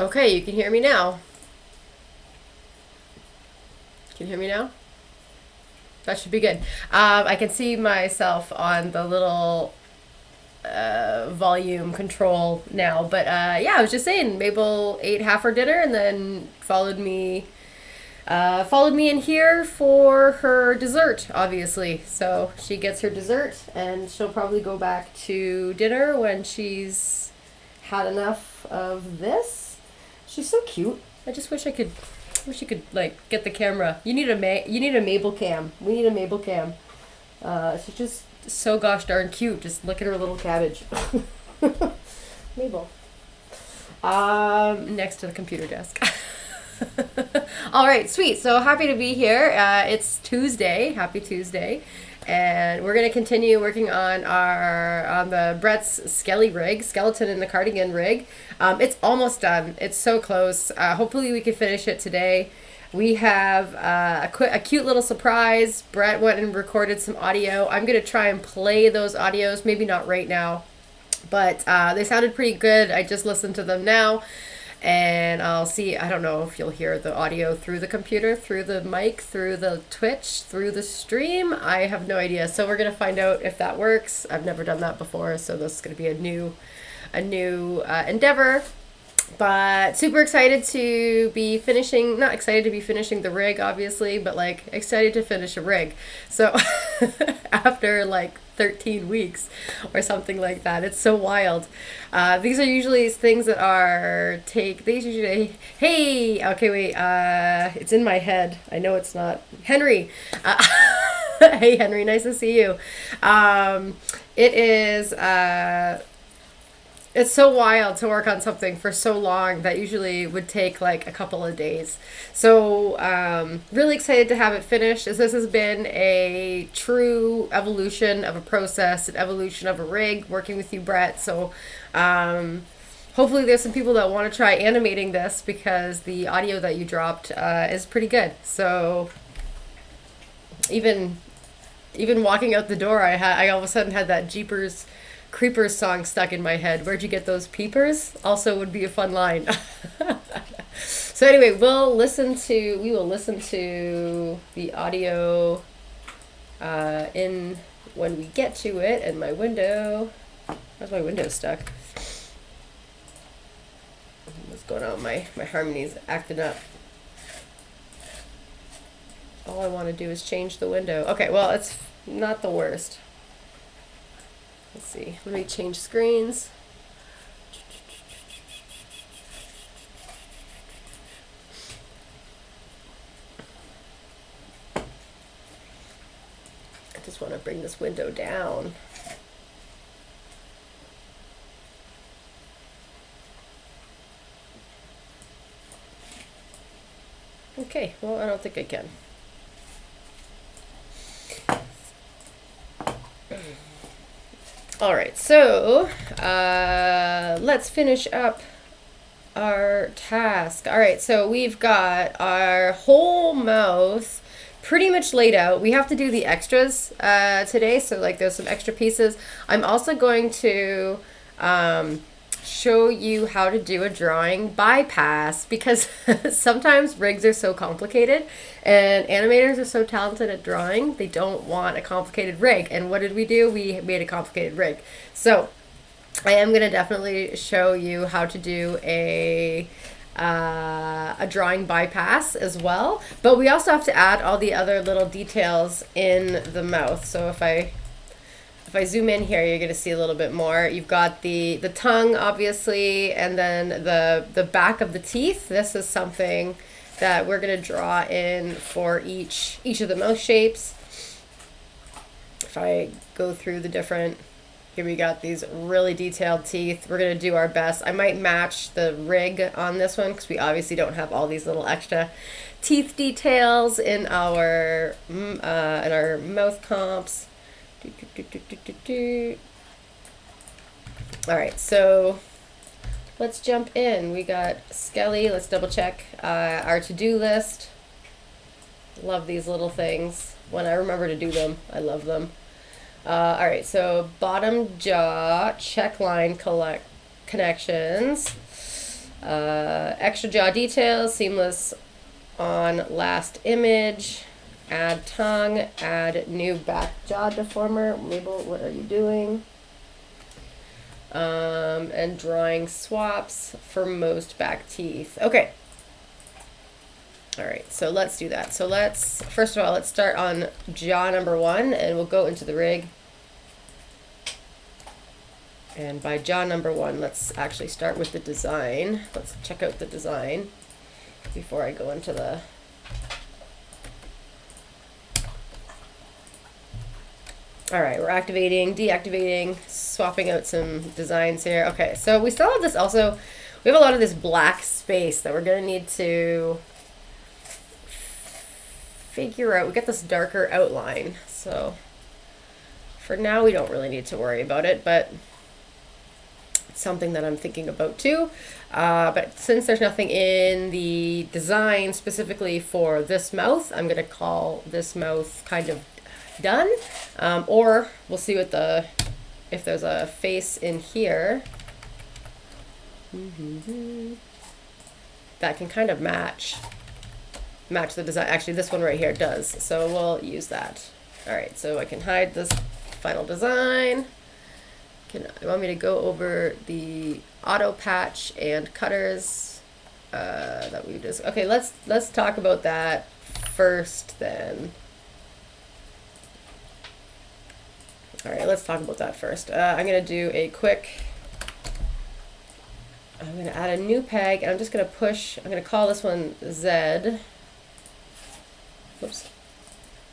Okay, you can hear me now. Can you hear me now? That should be good. I can see myself on the little volume control now. But yeah, I was just saying, Maybel ate half her dinner and then followed me in here for her dessert, obviously. So she gets her dessert, and she'll probably go back to dinner when she's had enough of this. She's so cute. I just wish you could like get the camera. You need a Maybel cam. We need a Maybel cam. She's just so gosh darn cute. Just look at her little cabbage. Maybel. Next to the computer desk. All right, sweet. So happy to be here. It's Tuesday. Happy Tuesday. And we're going to continue working on the Brett's skeleton in the Cardigan rig. It's almost done. It's so close. Hopefully we can finish it today. We have a cute little surprise. Brett went and recorded some audio. I'm going to try and play those audios, maybe not right now, but they sounded pretty good. I just listened to them now. And I'll see, I don't know if you'll hear the audio through the computer, through the mic, through the Twitch, through the stream. I have no idea. So we're going to find out if that works. I've never done that before, so this is going to be a new endeavor. But super excited to be finishing, not excited to be finishing the rig, obviously, but like excited to finish a rig. So after like 13 weeks or something like that. It's so wild. These are usually things that it's in my head. I know it's not. Henry. Hey, Henry, nice to see you. It's so wild to work on something for so long that usually would take like a couple of days. So really excited to have it finished, as this has been a true evolution of a process, an evolution of a rig, working with you, Brett. So hopefully there's some people that want to try animating this, because the audio that you dropped is pretty good. So even walking out the door, I all of a sudden had that Jeepers Creepers song stuck in my head. Where'd you get those peepers? Also would be a fun line. So anyway, we will listen to the audio in when we get to it. And my window, where's my window stuck? What's going on? My Harmony's acting up. All I want to do is change the window. Okay, well, it's not the worst. Let's see. Let me change screens. I just want to bring this window down. Okay, well, I don't think I can. All right, so let's finish up our task. All right, so we've got our whole mouth pretty much laid out. We have to do the extras today, so like there's some extra pieces. I'm also going to show you how to do a drawing bypass, because sometimes rigs are so complicated and animators are so talented at drawing, they don't want a complicated rig. And what did we do? We made a complicated rig. So I am going to definitely show you how to do a drawing bypass as well, but we also have to add all the other little details in the mouth. So if I zoom in here, you're going to see a little bit more. You've got the tongue, obviously, and then the back of the teeth. This is something that we're going to draw in for each of the mouth shapes. If I go through the different, here we got these really detailed teeth. We're going to do our best. I might match the rig on this one, because we obviously don't have all these little extra teeth details in our mouth comps. All right, so let's jump in. We got Skelly. Let's double check our to-do list. Love these little things. When I remember to do them, I love them. All right, so bottom jaw, check line connections. Extra jaw details, seamless on last image, add tongue, add new back jaw deformer. Maybel, what are you doing? And drawing swaps for most back teeth. Okay. All right, so let's do that. So first of all, let's start on jaw number 1, and we'll go into the rig. And by jaw number 1, let's actually start with the design. Let's check out the design before I go into the... All right, we're activating, deactivating, swapping out some designs here. Okay, so we still have this also, we have a lot of this black space that we're gonna need to figure out. We get this darker outline. So for now, we don't really need to worry about it, but it's something that I'm thinking about too. But since there's nothing in the design specifically for this mouth, I'm gonna call this mouth kind of done. Or we'll see what if there's a face in here that can kind of match the design. Actually, this one right here does, so we'll use that. All right, so I can hide this final design. You want me to go over the auto patch and cutters that we just... Okay, let's talk about that first then. All right, let's talk about that first. I'm gonna do a quick... I'm gonna add a new peg, and I'm just gonna push... I'm gonna call this one Z. Whoops.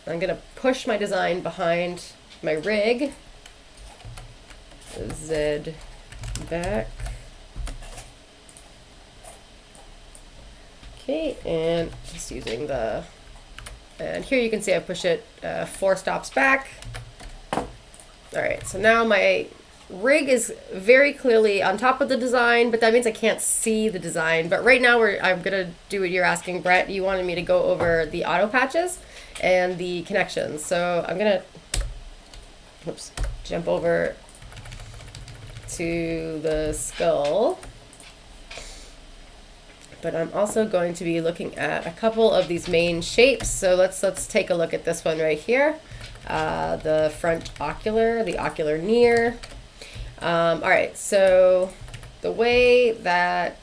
I'm gonna push my design behind my rig. Z back. Okay, and just using the... And here you can see I push it 4 stops back. All right, so now my rig is very clearly on top of the design, but that means I can't see the design. But right now I'm gonna do what you're asking, Brett. You wanted me to go over the auto patches and the connections. So I'm gonna, jump over to the skull. But I'm also going to be looking at a couple of these main shapes. So let's take a look at this one right here. The front ocular, the ocular near. All right, so the way that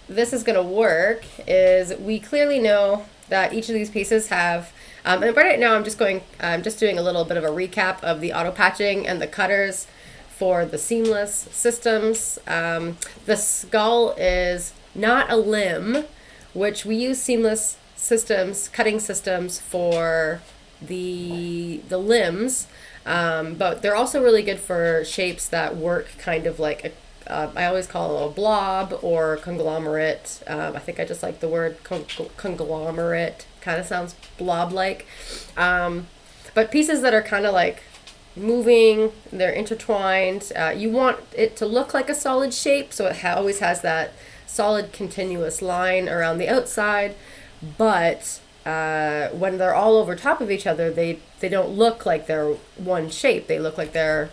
this is going to work is we clearly know that each of these pieces have, and right now I'm just doing a little bit of a recap of the auto patching and the cutters for the seamless systems. The skull is not a limb, which we use seamless systems, cutting systems for the limbs, but they're also really good for shapes that work kind of like I always call it a blob or conglomerate. I think I just like the word conglomerate. Kind of sounds blob-like. But pieces that are kind of like moving, they're intertwined. You want it to look like a solid shape, so it always has that solid continuous line around the outside, but when they're all over top of each other, they don't look like they're one shape. They look like they're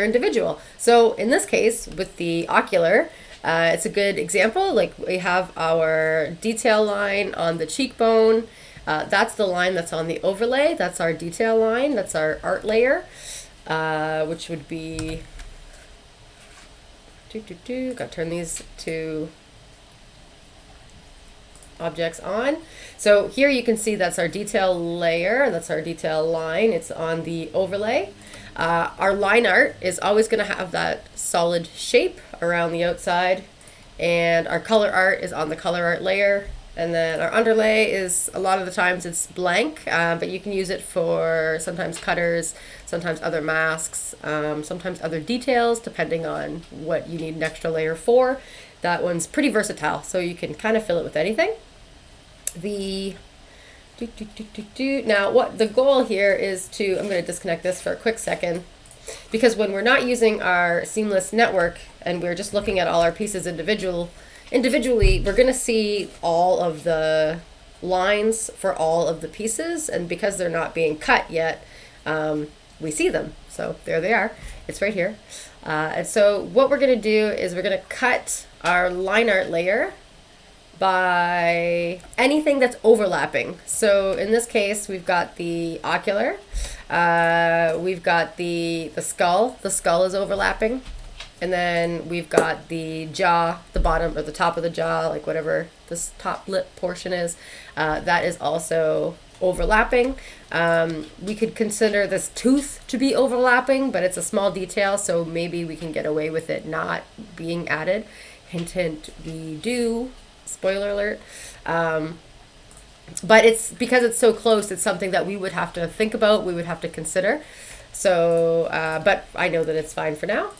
individual. So in this case, with the ocular, it's a good example. Like we have our detail line on the cheekbone. That's the line that's on the overlay. That's our detail line. That's our art layer, which would be... Got to turn these two objects on. So here you can see that's our detail layer, and that's our detail line. It's on the overlay. Our line art is always going to have that solid shape around the outside, and our color art is on the color art layer. And then our underlay is, a lot of the times it's blank, but you can use it for sometimes cutters, sometimes other masks, sometimes other details, depending on what you need an extra layer for. That one's pretty versatile, so you can kind of fill it with anything. Now, what the goal here is to, I'm going to disconnect this for a quick second, because when we're not using our seamless network and we're just looking at all our pieces individually, we're going to see all of the lines for all of the pieces, and because they're not being cut yet, we see them. So there they are. It's right here. And so what we're going to do is we're going to cut our line art layer by anything that's overlapping. So in this case, we've got the ocular, we've got the skull. The skull is overlapping. And then we've got the jaw, the bottom or the top of the jaw, like whatever this top lip portion is, that is also overlapping. We could consider this tooth to be overlapping, but it's a small detail, so maybe we can get away with it not being added. Hint, hint, we do. Spoiler alert. But it's because it's so close, it's something that we would have to think about, we would have to consider. So, but I know that it's fine for now.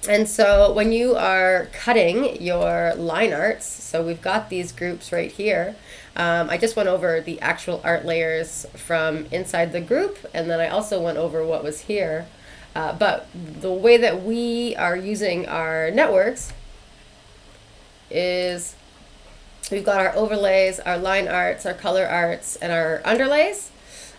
And so when you are cutting your line arts, so we've got these groups right here. I just went over the actual art layers from inside the group, and then I also went over what was here. But the way that we are using our networks is we've got our overlays, our line arts, our color arts, and our underlays,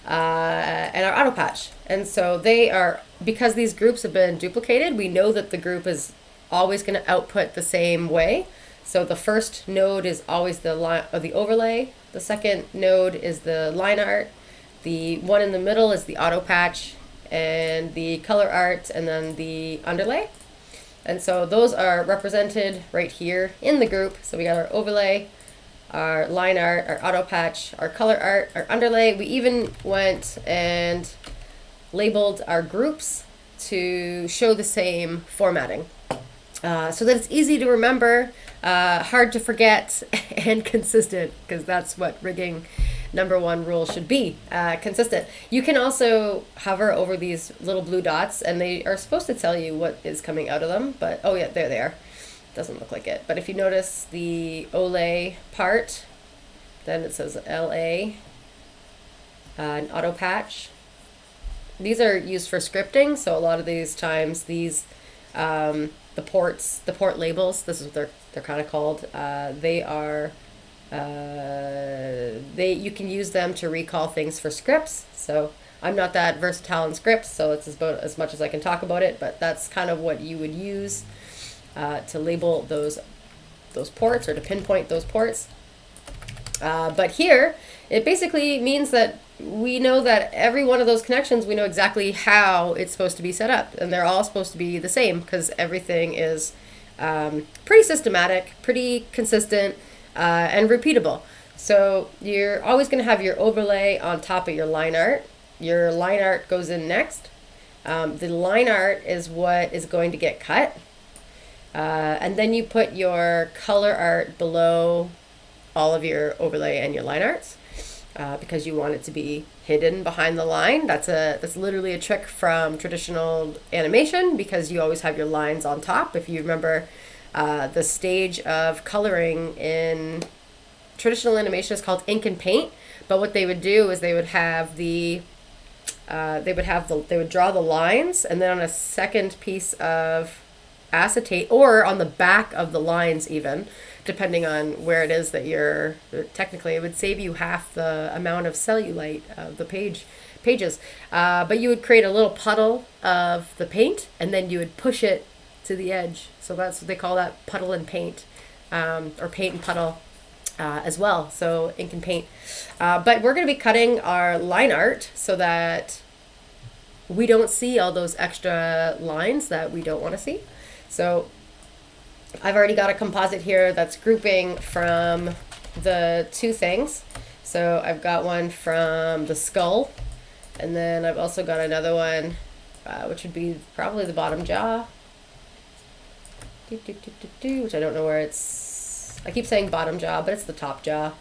and our auto patch. And so they are, because these groups have been duplicated, we know that the group is always going to output the same way. So the first node is always the line or the overlay. The second node is the line art. The one in the middle is the auto patch, and the color art, and then the underlay. And so those are represented right here in the group. So we got our overlay, our line art, our auto patch, our color art, our underlay. We even went and labeled our groups to show the same formatting, so that it's easy to remember, hard to forget, and consistent, because that's what rigging #1 rule should be, consistent. You can also hover over these little blue dots, and they are supposed to tell you what is coming out of them, but oh yeah, there they are. Doesn't look like it, but if you notice the Olay part, then it says LA, an auto patch. These are used for scripting, so a lot of these times these the port labels, this is what they're kind of called. They are you can use them to recall things for scripts. So I'm not that versatile in scripts, so it's about as much as I can talk about it. But that's kind of what you would use to label those ports, or to pinpoint those ports. But here, it basically means that we know that every one of those connections, we know exactly how it's supposed to be set up. And they're all supposed to be the same, because everything is pretty systematic, pretty consistent, and repeatable. So you're always going to have your overlay on top of your line art. Your line art goes in next. The line art is what is going to get cut. And then you put your color art below all of your overlay and your line arts, because you want it to be hidden behind the line. That's literally a trick from traditional animation, because you always have your lines on top. If you remember, the stage of coloring in traditional animation is called ink and paint. But what they would do is they would draw the lines, and then on a second piece of acetate, or on the back of the lines even, depending on where it is that you're, technically it would save you half the amount of cellulite of the pages. But you would create a little puddle of the paint, and then you would push it to the edge. So that's what they call that, puddle and paint, or paint and puddle as well. So ink and paint. But we're going to be cutting our line art so that we don't see all those extra lines that we don't want to see. So I've already got a composite here that's grouping from the two things. So I've got one from the skull, and then I've also got another one, which would be probably the bottom jaw, which I don't know where it's, I keep saying bottom jaw, but it's the top jaw,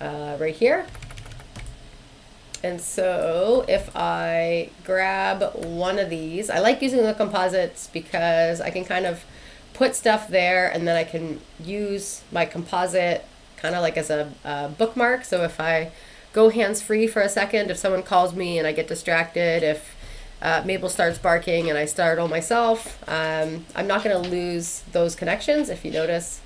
right here. And so if I grab one of these, I like using the composites because I can kind of put stuff there, and then I can use my composite kind of like as a bookmark. So if I go hands-free for a second, if someone calls me and I get distracted, if Maybel starts barking and I startle myself, I'm not going to lose those connections. If you notice,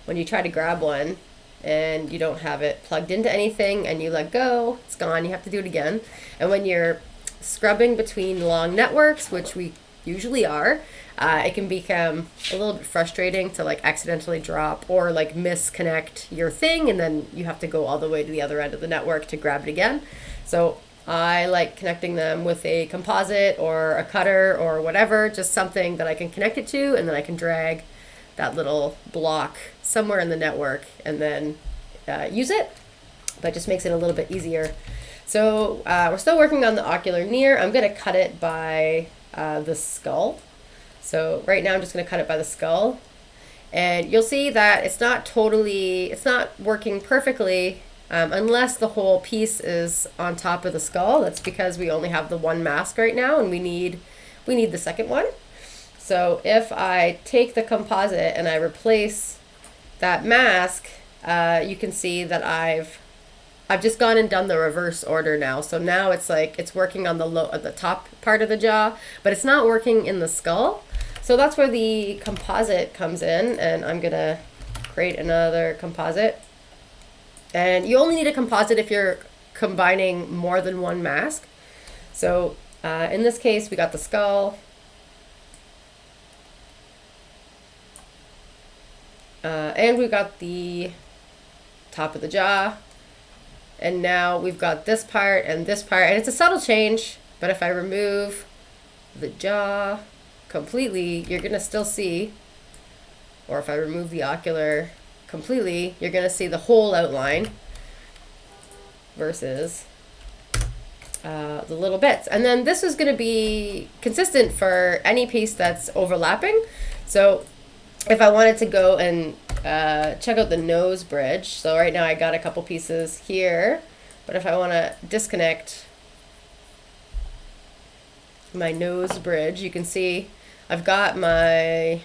when you try to grab one and you don't have it plugged into anything and you let go, it's gone. You have to do it again. And when you're scrubbing between long networks, which we usually are, it can become a little bit frustrating to like accidentally drop or like misconnect your thing, and then you have to go all the way to the other end of the network to grab it again. So I like connecting them with a composite or a cutter or whatever, just something that I can connect it to, and then I can drag that little block somewhere in the network and then use it. But it just makes it a little bit easier. So we're still working on the ocular near. I'm going to cut it by the skull. So right now I'm just going to cut it by the skull. And you'll see that it's not working perfectly unless the whole piece is on top of the skull. That's because we only have the one mask right now, and we need the second one. So if I take the composite and I replace that mask, you can see that I've just gone and done the reverse order now. So now it's like it's working on the top part of the jaw, but it's not working in the skull. So that's where the composite comes in, and I'm gonna create another composite. And you only need a composite if you're combining more than one mask. So in this case, we got the skull. And we've got the top of the jaw. And now we've got this part and this part. And it's a subtle change, but if I remove the jaw completely, you're going to still see, or if I remove the ocular completely, you're going to see the whole outline versus the little bits. And then this is going to be consistent for any piece that's overlapping. So if I wanted to go and check out the nose bridge, so right now I got a couple pieces here, but if I want to disconnect my nose bridge, you can see I've got my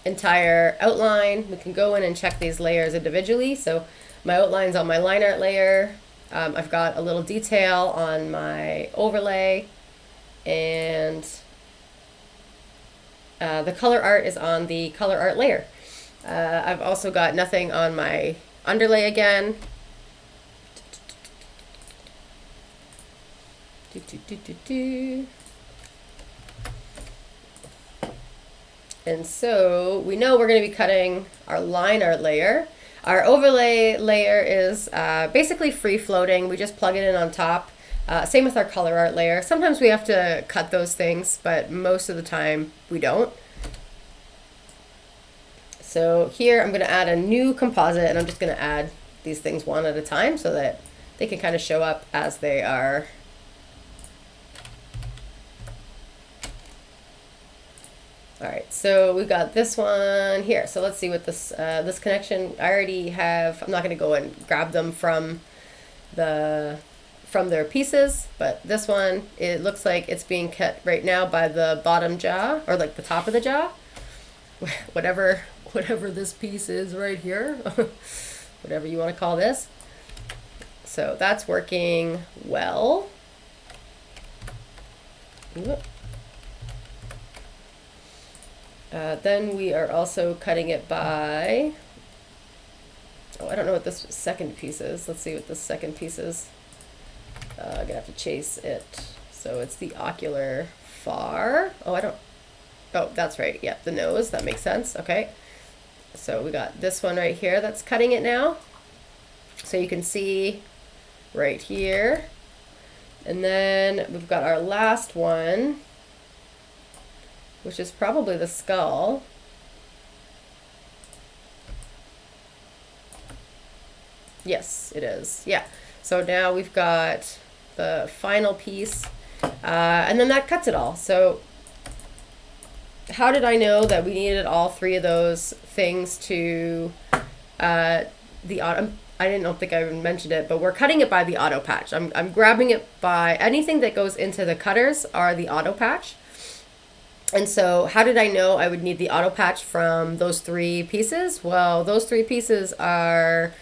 entire outline. We can go in and check these layers individually. So my outline's on my line art layer. I've got a little detail on my overlay, and the color art is on the color art layer. I've also got nothing on my underlay again. And so we know we're going to be cutting our line art layer. Our overlay layer is basically free floating. We just plug it in on top. Same with our color art layer. Sometimes we have to cut those things, but most of the time we don't. So here I'm going to add a new composite, and I'm just going to add these things one at a time so that they can kind of show up as they are. All right, so we've got this one here. So let's see what this this connection I already have. I'm not going to go and grab them from their pieces, but this one, it looks like it's being cut right now by the bottom jaw, or like the top of the jaw, whatever this piece is right here, whatever you want to call this. So that's working well. Then we are also cutting it by, I don't know what this second piece is. Let's see what this second piece is. I'm going to have to chase it. So it's the ocular far. Oh, that's right. Yeah, the nose. That makes sense. Okay. So we got this one right here that's cutting it now. So you can see right here. And then we've got our last one, which is probably the skull. Yes, it is. Yeah. So now we've got the final piece, and then that cuts it all. So how did I know that we needed all three of those things to the auto? I don't think I even mentioned it, but we're cutting it by the auto patch. I'm grabbing it by anything that goes into the cutters are the auto patch. And so how did I know I would need the auto patch from those three pieces? Well, those three pieces are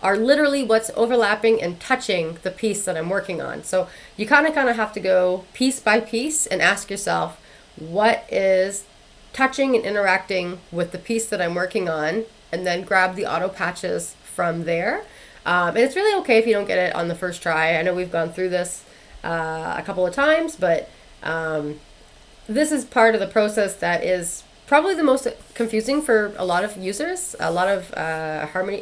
literally what's overlapping and touching the piece that I'm working on. So you kind of have to go piece by piece and ask yourself, what is touching and interacting with the piece that I'm working on, and then grab the auto patches from there. And it's really okay if you don't get it on the first try. I know we've gone through this a couple of times, but this is part of the process that is probably the most confusing for a lot of users, a lot of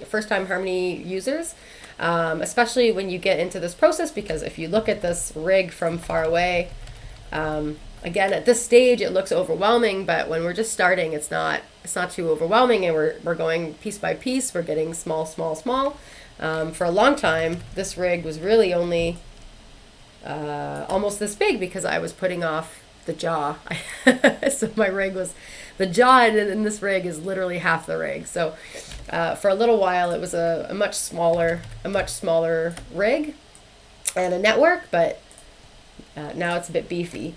first-time Harmony users, especially when you get into this process, because if you look at this rig from far away, again, at this stage, it looks overwhelming, but when we're just starting, it's not too overwhelming, and we're going piece by piece. We're getting small, small, small. For a long time, this rig was really only almost this big because I was putting off the jaw. So my rig was, the jaw in this rig is literally half the rig. So for a little while, it was a much smaller rig and a network, but now it's a bit beefy.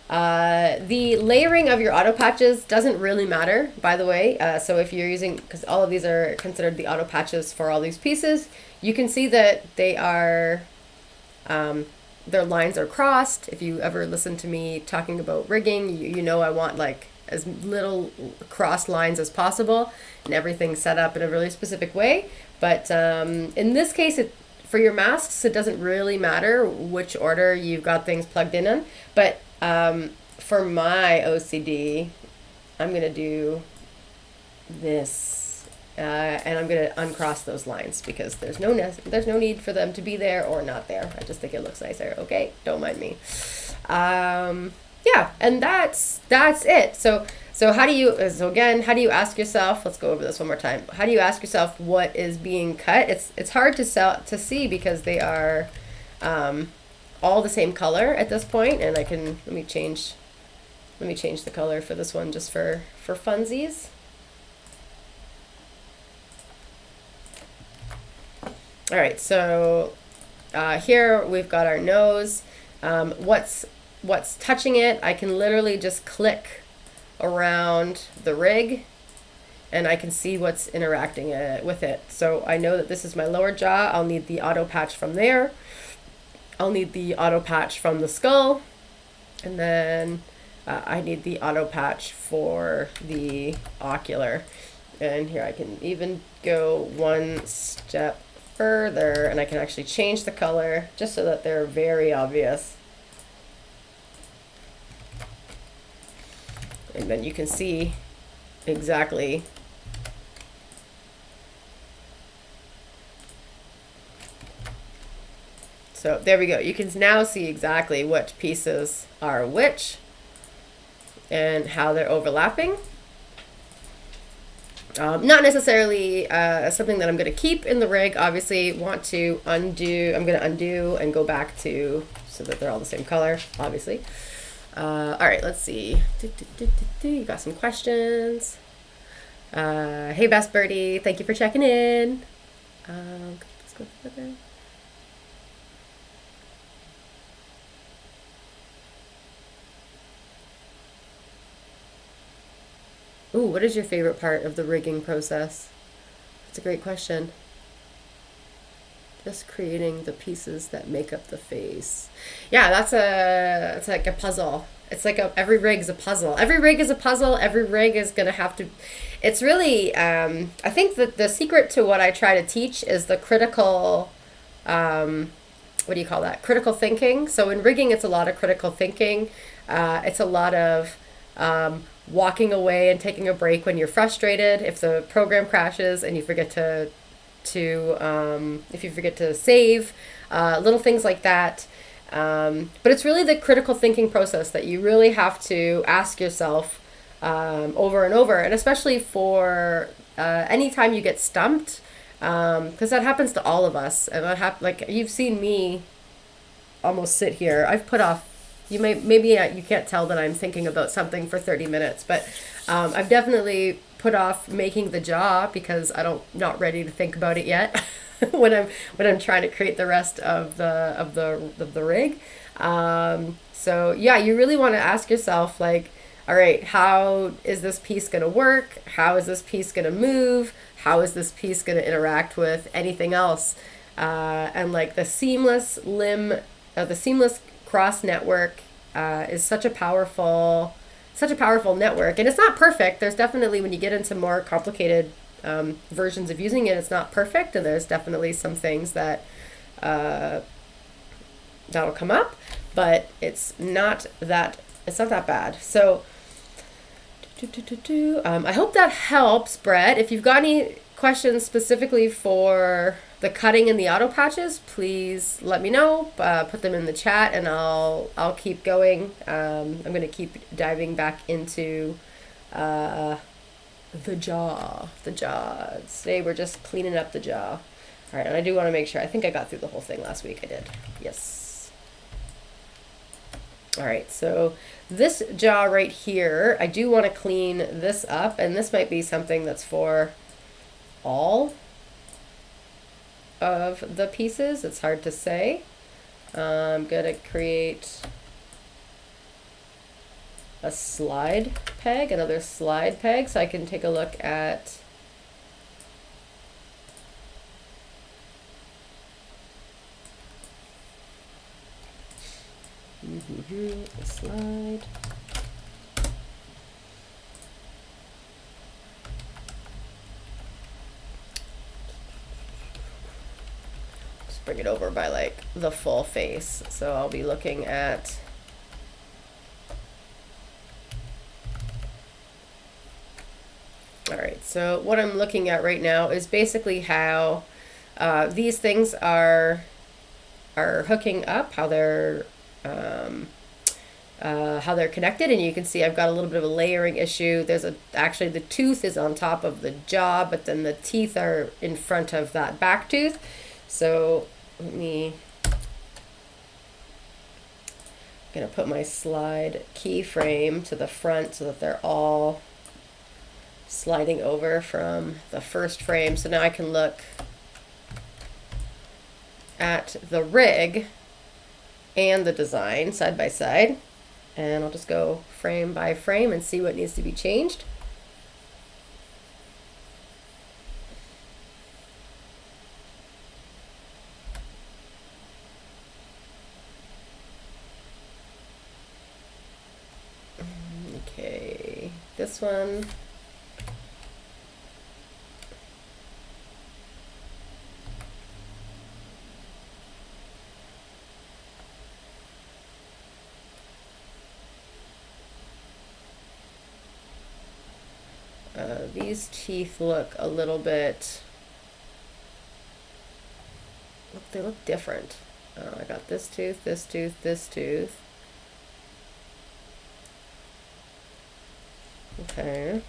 The layering of your auto patches doesn't really matter, by the way. So if you're using, because all of these are considered the auto patches for all these pieces, you can see that they are, their lines are crossed. If you ever listen to me talking about rigging, you know I want like as little crossed lines as possible and everything set up in a really specific way. But in this case, for your masks, it doesn't really matter which order you've got things plugged in. But for my OCD, I'm going to do this, and I'm going to uncross those lines because there's no need for them to be there or not there. I just think it looks nicer. Okay, don't mind me. Yeah, and that's it. So how do you ask yourself, let's go over this one more time. How do you ask yourself what is being cut? It's hard to see because they are all the same color at this point, and let me change the color for this one just for funsies. All right, so here we've got our nose. What's touching it, I can literally just click around the rig and I can see what's interacting with it. So I know that this is my lower jaw. I'll need the auto patch from there. I'll need the auto patch from the skull, and then I need the auto patch for the ocular. And here I can even go one step further and I can actually change the color just so that they're very obvious. And then you can see exactly so there we go. You can now see exactly which pieces are which and how they're overlapping. Not necessarily something that I'm going to keep in the rig. Obviously, I'm going to undo and go back to so that they're all the same color, obviously. All right, let's see. You got some questions. Hey, Best Birdie, thank you for checking in. Let's go further. Ooh, what is your favorite part of the rigging process? That's a great question. Just creating the pieces that make up the face. Yeah, it's like a puzzle. It's like every rig is a puzzle. Every rig is a puzzle. Every rig is gonna have to. It's really. I think that the secret to what I try to teach is the critical. What do you call that? Critical thinking. So in rigging, it's a lot of critical thinking. It's a lot of walking away and taking a break when you're frustrated. If the program crashes and you forget to if you forget to save, little things like that. But it's really the critical thinking process that you really have to ask yourself over and over, and especially for anytime you get stumped, because that happens to all of us. And like you've seen me almost sit here. I've put off. Maybe you can't tell that I'm thinking about something for 30 minutes, but I've definitely put off making the jaw because not ready to think about it yet when I'm trying to create the rest of the rig. So yeah, you really want to ask yourself, like, all right, how is this piece going to work? How is this piece going to move? How is this piece going to interact with anything else? And like the seamless cross network is such a powerful network, and it's not perfect. There's definitely, when you get into more complicated versions of using it, it's not perfect, and there's definitely some things that that'll come up. but it's not that bad. So I hope that helps, Brett. If you've got any questions specifically for the cutting and the auto patches, please let me know. Put them in the chat, and I'll keep going. I'm going to keep diving back into the jaw. Today we're just cleaning up the jaw. All right, and I do want to make sure. I think I got through the whole thing last week. I did. Yes. All right, so this jaw right here, I do want to clean this up, and this might be something that's for all of the pieces. It's hard to say. I'm going to create a slide peg, another slide peg, so I can take a look at a slide. Just bring it over by like the full face. So I'll be looking at all right, so what I'm looking at right now is basically how these things are hooking up, how they're connected, and you can see I've got a little bit of a layering issue. Actually the tooth is on top of the jaw, but then the teeth are in front of that back tooth. So I'm gonna put my slide keyframe to the front so that they're all sliding over from the first frame. So now I can look at the rig and the design side by side, and I'll just go frame by frame and see what needs to be changed. Okay, this one. These teeth look a little bit, they look different. I got this tooth, this tooth, this tooth. Okay.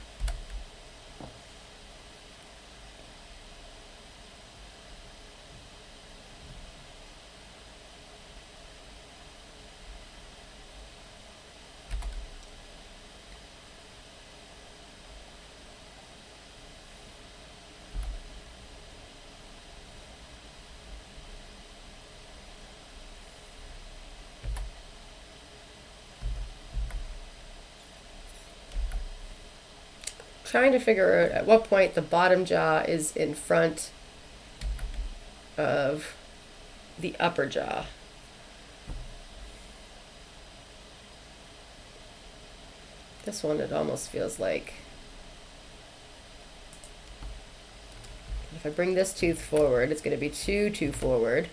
Trying to figure out at what point the bottom jaw is in front of the upper jaw. This one, it almost feels like if I bring this tooth forward, it's going to be too forward.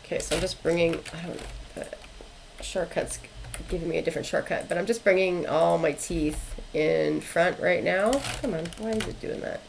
Okay, so I'm just bringing, I don't know, shortcut's giving me a different shortcut, but I'm just bringing all my teeth in front right now. Come on, why is it doing that?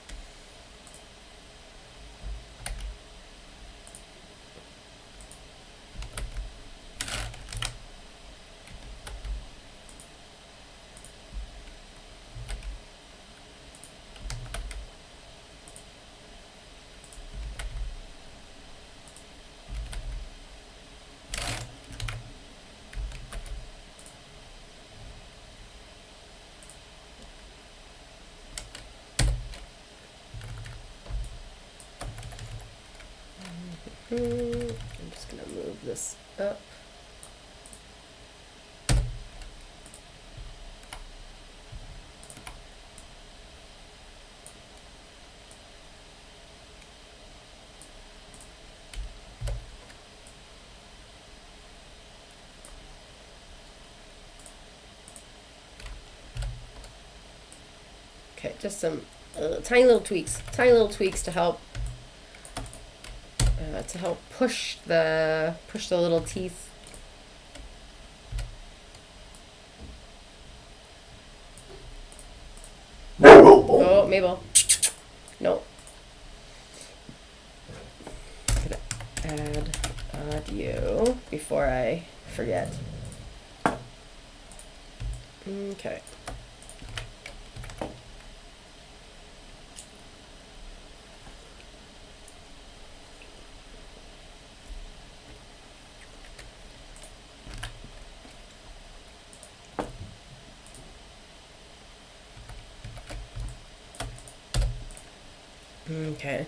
I'm just gonna move this up. Okay, just some tiny little tweaks to help push the little teeth. Oh, Maybel. Nope. I'm gonna add audio before I forget. Okay. Okay.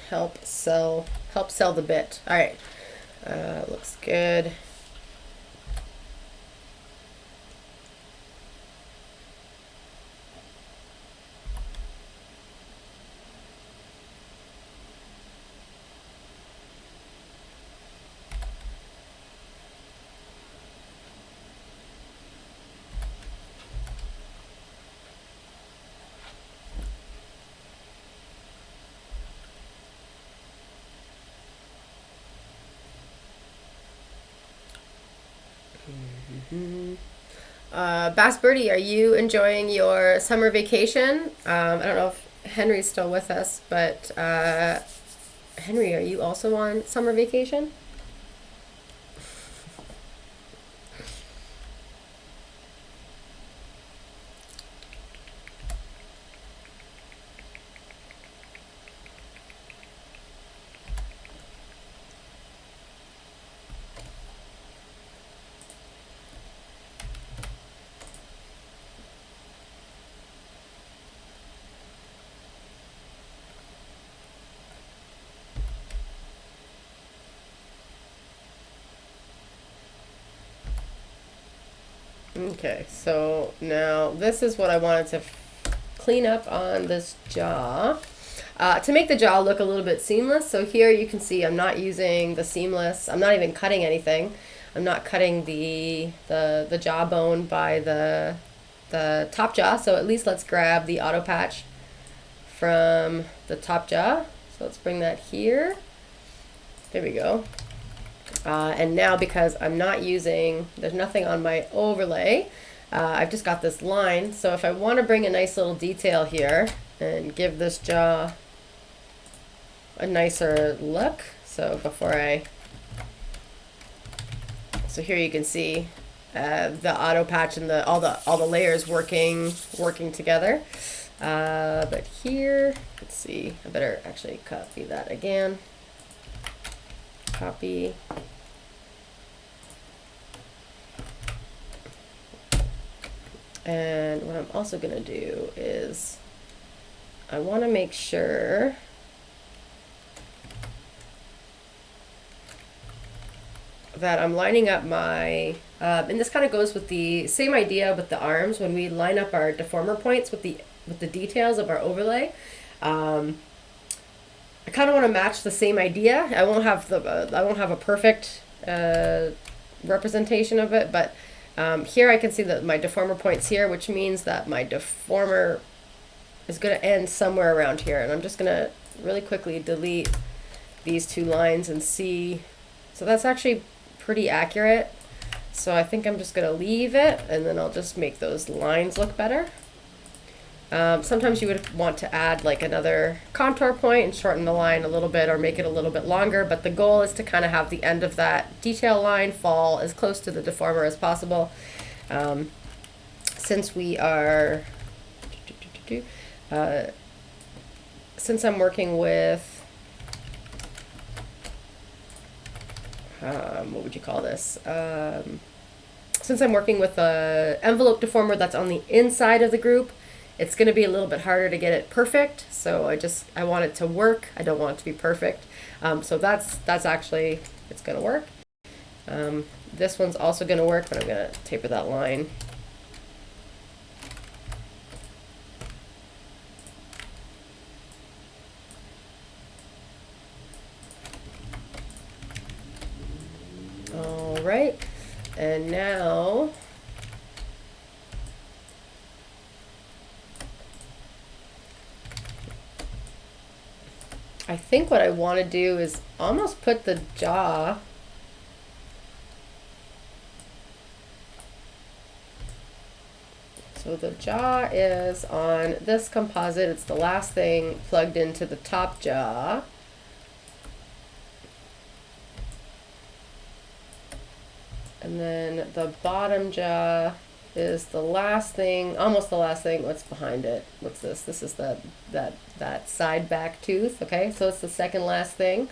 Help sell the bit. All right. Looks good. Bass Birdie, are you enjoying your summer vacation? I don't know if Henry's still with us, but Henry, are you also on summer vacation? Okay, so now this is what I wanted to clean up on this jaw. To make the jaw look a little bit seamless, so here you can see I'm not using the seamless, I'm not even cutting anything. I'm not cutting the jawbone by the top jaw, so at least let's grab the auto patch from the top jaw. So let's bring that here. There we go. And now because I'm not using, there's nothing on my overlay, I've just got this line. So if I want to bring a nice little detail here and give this jaw a nicer look, so here you can see the auto patch and all the layers working together. But here, let's see, I better actually copy that again. Copy. And what I'm also going to do is I want to make sure that I'm lining up my, and this kind of goes with the same idea with the arms when we line up our deformer points with the details of our overlay. I kind of want to match the same idea. I won't have a perfect representation of it, but here I can see that my deformer points here, which means that my deformer is going to end somewhere around here. And I'm just going to really quickly delete these two lines and see. So that's actually pretty accurate. So I think I'm just going to leave it, and then I'll just make those lines look better. Sometimes you would want to add like another contour point and shorten the line a little bit or make it a little bit longer, but the goal is to kind of have the end of that detail line fall as close to the deformer as possible. Since we are, since I'm working with, what would you call this? Since I'm working with a envelope deformer that's on the inside of the group, It's going to be a little bit harder to get it perfect, so I want it to work. I don't want it to be perfect. So that's actually, it's going to work. This one's also going to work, but I'm going to taper that line. All right, and now I think what I want to do is almost put the jaw so the jaw is on this composite. It's the last thing plugged into the top jaw. And then the bottom jaw is the last thing, almost the last thing. What's behind it? What's this? This is that side back tooth. Okay, so it's the second last thing.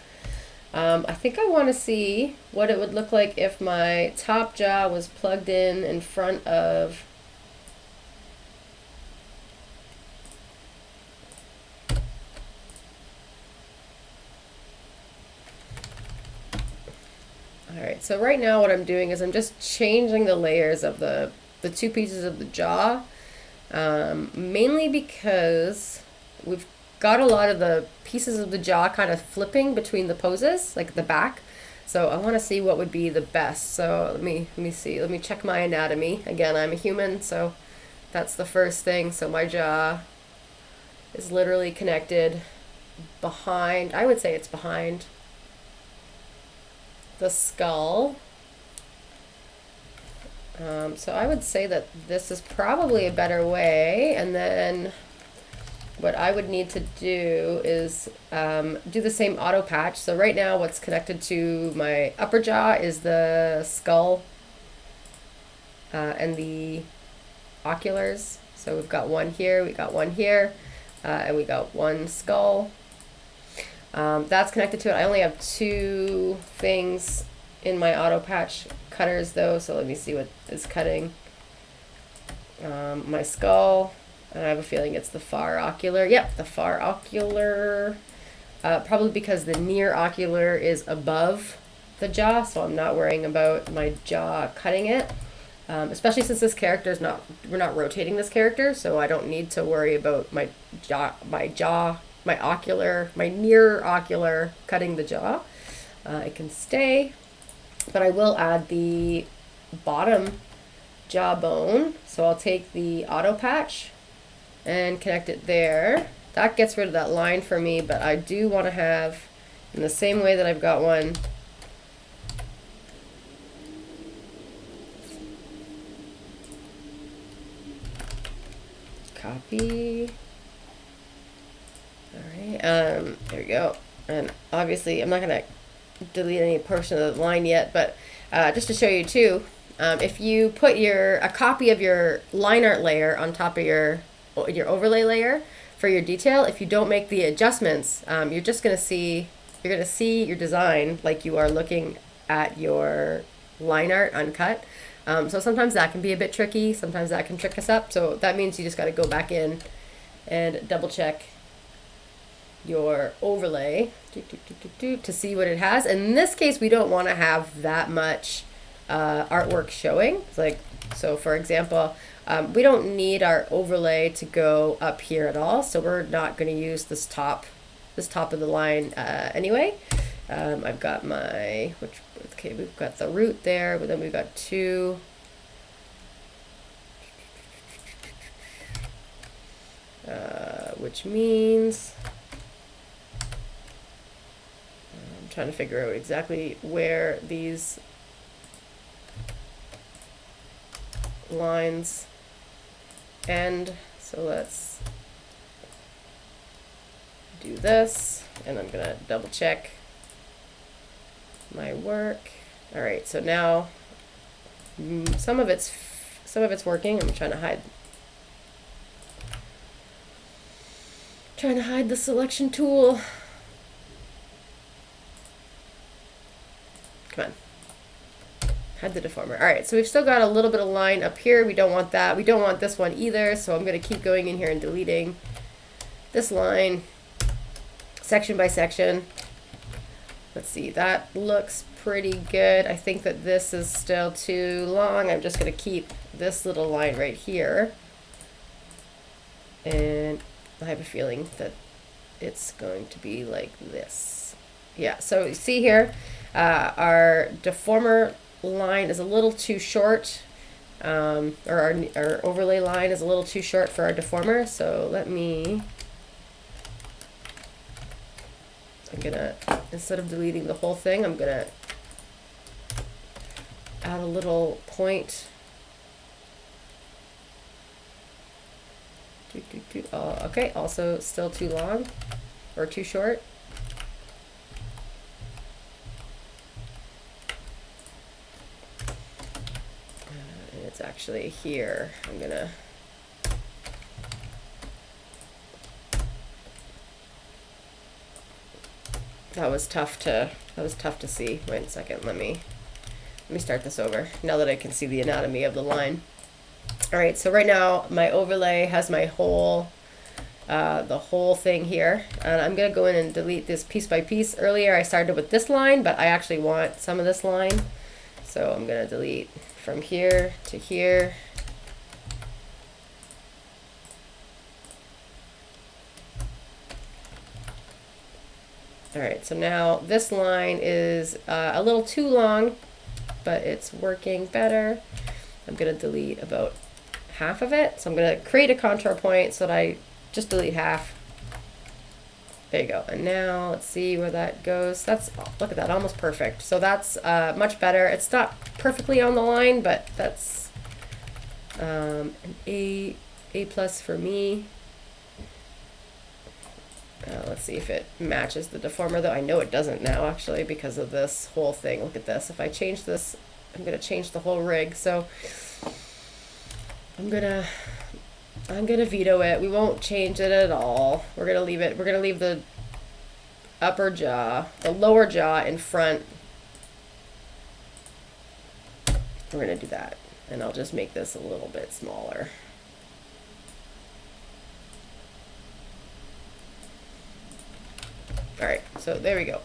I think I want to see what it would look like if my top jaw was plugged in front of Alright, so right now what I'm doing is I'm just changing the layers of the two pieces of the jaw, mainly because we've got a lot of the pieces of the jaw kind of flipping between the poses, like the back. So I want to see what would be the best. So let me see. Let me check my anatomy. Again, I'm a human, so that's the first thing. So my jaw is literally connected behind, I would say it's behind the skull. So I would say that this is probably a better way, and then what I would need to do is do the same auto patch. So right now what's connected to my upper jaw is the skull and the oculars. So we've got one here, we got one here, and we got one skull. That's connected to it. I only have two things in my auto patch cutters though, so let me see what is cutting. My skull, and I have a feeling it's the far ocular. Yep, the far ocular. Probably because the near ocular is above the jaw, so I'm not worrying about my jaw cutting it. Especially since this character is we're not rotating this character, so I don't need to worry about my near ocular cutting the jaw. It can stay, but I will add the bottom jawbone. So I'll take the auto patch and connect it there. That gets rid of that line for me, but I do want to have, in the same way that I've got one copy. Alright, there we go. And obviously I'm not going to delete any portion of the line yet, but just to show you too, if you put a copy of your line art layer on top of your overlay layer for your detail, if you don't make the adjustments, you're just going to see your design like you are looking at your line art uncut. So sometimes that can be a bit tricky, sometimes that can trick us up, so that means you just got to go back in and double check your overlay to see what it has. In this case, we don't want to have that much artwork showing. It's like, so for example, we don't need our overlay to go up here at all, so we're not going to use this top of the line anyway. I've got okay, we've got the root there, but then we've got two. Which means I'm trying to figure out exactly where these lines end. So let's do this, and I'm gonna double check my work. All right, so now some of it's working. I'm trying to hide the selection tool. Come on. Hide the deformer. All right, so we've still got a little bit of line up here. We don't want that. We don't want this one either, so I'm going to keep going in here and deleting this line section by section. Let's see, that looks pretty good. I think that this is still too long. I'm just going to keep this little line right here. And I have a feeling that it's going to be like this. Yeah, so you see here, our deformer line is a little too short, or our overlay line is a little too short for our deformer. So let me, I'm gonna, instead of deleting the whole thing, I'm gonna add a little point. Okay, also still too long or too short. And it's actually here. I'm gonna, that was tough to see. Wait a second, let me start this over now that I can see the anatomy of the line. All right, so right now my overlay has my whole, the whole thing here. And I'm gonna go in and delete this piece by piece. Earlier I started with this line, but I actually want some of this line. So I'm gonna delete from here to here. All right, so now this line is a little too long, but it's working better. I'm gonna delete about half of it. So I'm gonna create a contour point so that I just delete half. There you go. And now let's see where that goes. That's, look at that, almost perfect. So that's much better. It's not perfectly on the line, but that's an A plus for me. Let's see if it matches the deformer, though. I know it doesn't now, actually, because of this whole thing. Look at this. If I change this, I'm gonna change the whole rig. So I'm gonna veto it. We won't change it at all. We're gonna leave it. We're gonna leave the upper jaw, the lower jaw in front. We're gonna do that, and I'll just make this a little bit smaller. All right, so there we go.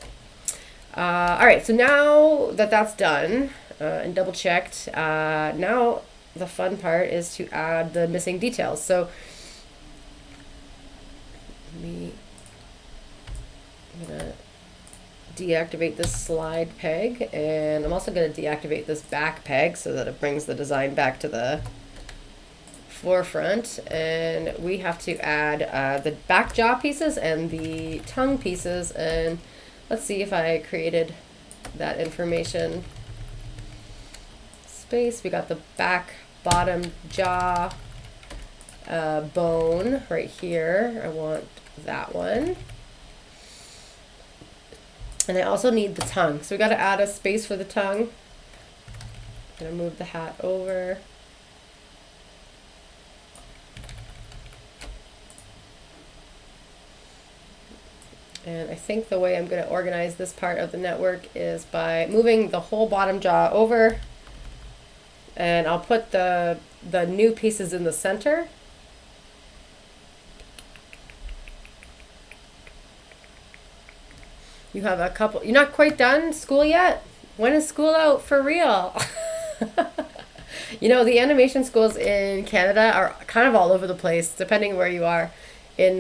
All right, so now that that's done and double checked, now the fun part is to add the missing details. So I'm gonna deactivate this slide peg, and I'm also gonna deactivate this back peg so that it brings the design back to the forefront. And we have to add the back jaw pieces and the tongue pieces, and let's see if I created that information space. We got the back bottom jaw bone right here. I want that one. And I also need the tongue. So we got to add a space for the tongue. I'm going to move the hat over. And I think the way I'm going to organize this part of the network is by moving the whole bottom jaw over. And I'll put the new pieces in the center. You have a couple, you're not quite done school yet? When is school out for real? You know, the animation schools in Canada are kind of all over the place, depending where you are. In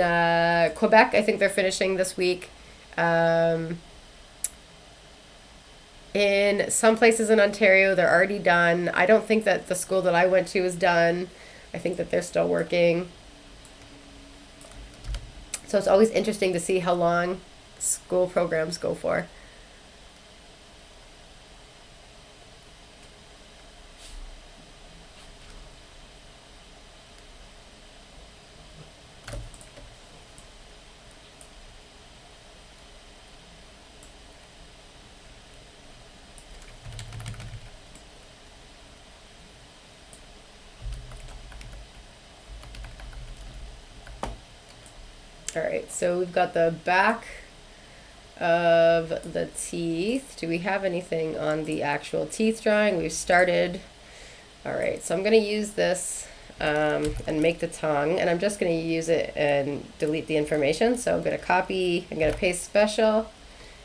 Quebec, I think they're finishing this week. In some places in Ontario, they're already done. I don't think that the school that I went to is done. I think that they're still working. So it's always interesting to see how long school programs go for. All right, so we've got the back of the teeth. Do we have anything on the actual teeth drawing? We've started. All right, so I'm going to use this and make the tongue, and I'm just going to use it and delete the information. So I'm going to copy, I'm going to paste special,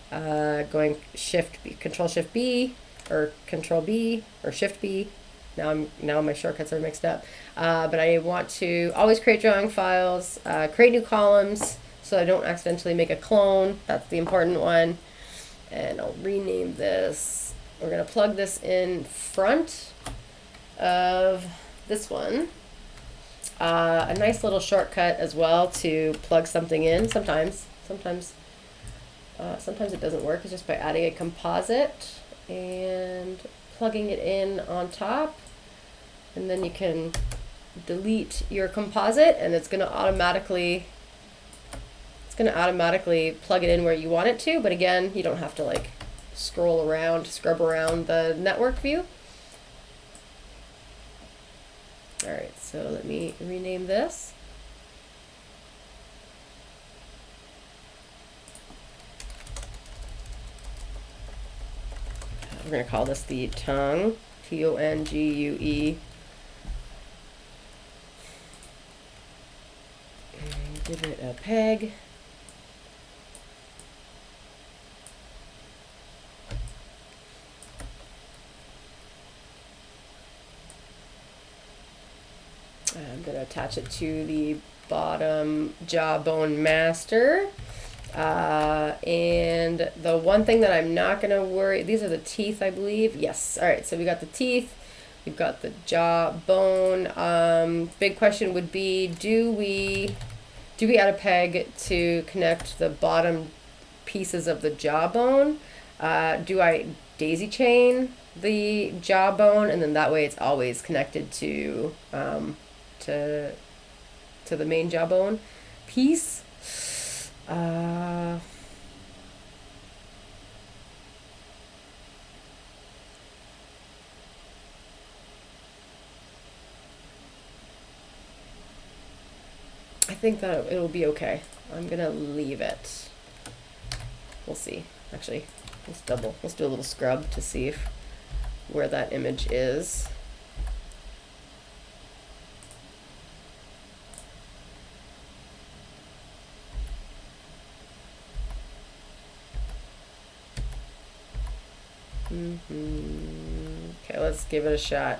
going Shift B, Control Shift B, or Control B, or Shift B. Now my shortcuts are mixed up. But I want to always create drawing files, create new columns, so I don't accidentally make a clone. That's the important one. And I'll rename this. We're going to plug this in front of this one. A nice little shortcut as well to plug something in. Sometimes it doesn't work. It's just by adding a composite and plugging it in on top, and then you can delete your composite, and it's going to automatically plug it in where you want it to. But again, you don't have to like scrub around the network view. All right, so let me rename this. We're going to call this the tongue, Tongue. And give it a peg. I'm going to attach it to the bottom jawbone master. And the one thing that I'm not going to worry, these are the teeth, I believe. Yes. All right. So we got the teeth. We've got the jawbone. Big question would be, do we add a peg to connect the bottom pieces of the jawbone? Do I daisy chain the jawbone, and then that way it's always connected to the main jawbone piece? I think that it'll be okay. I'm gonna leave it. We'll see. Actually, let's do a little scrub to see where that image is. Okay, let's give it a shot.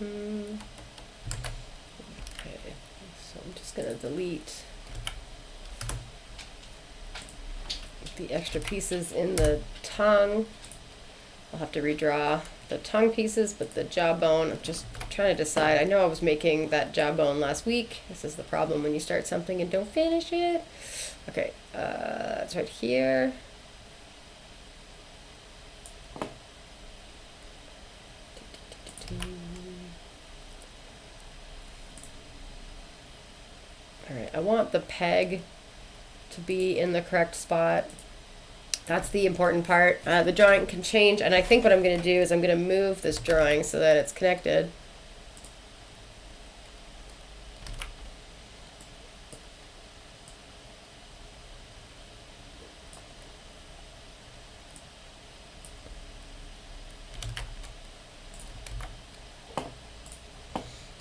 Okay, so I'm just going to delete the extra pieces in the tongue. I'll have to redraw the tongue pieces, but the jawbone, I'm just trying to decide. I know I was making that jawbone last week. This is the problem when you start something and don't finish it. Okay, it's right here. Alright, I want the peg to be in the correct spot. That's the important part. The drawing can change, and I think what I'm going to do is I'm going to move this drawing so that it's connected.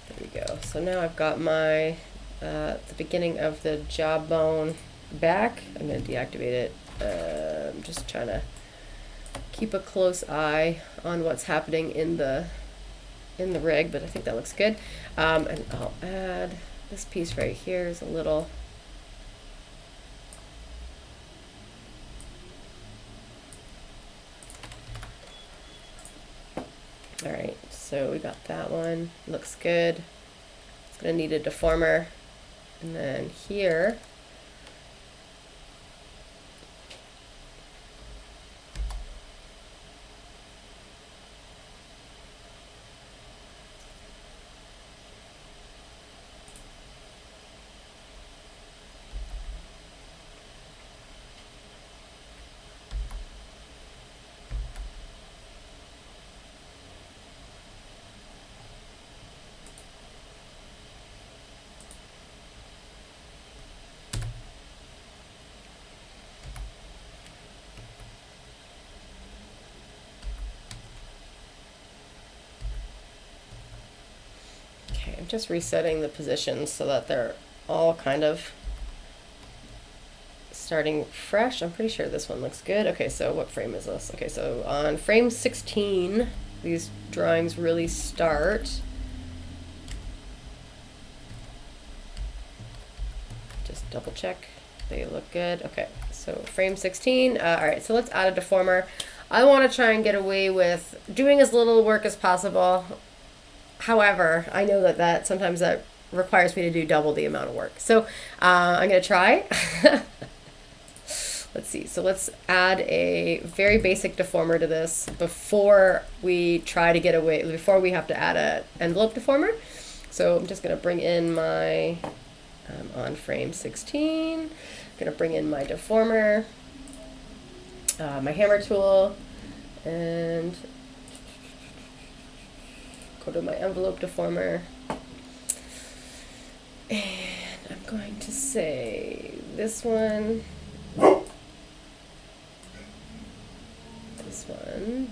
There we go. So now I've got my the beginning of the jawbone back. I'm going to deactivate it. I'm just trying to keep a close eye on what's happening in the rig, but I think that looks good. And I'll add this piece right here is a little. All right, so we got that one. Looks good. It's gonna need a deformer. And then here, okay, I'm just resetting the positions so that they're all kind of starting fresh. I'm pretty sure this one looks good. Okay, so what frame is this? Okay, so on frame 16, these drawings really start. Just double check. They look good. Okay, so frame 16. All right, so let's add a deformer. I want to try and get away with doing as little work as possible. However, I know that sometimes that requires me to do double the amount of work. So I'm going to try. Let's see. So let's add a very basic deformer to this before we try to get away, before we have to add an envelope deformer. So I'm just going to bring in my, on frame 16, I'm going to bring in my deformer, my hammer tool, and go to my envelope deformer. And I'm going to say this one, this one,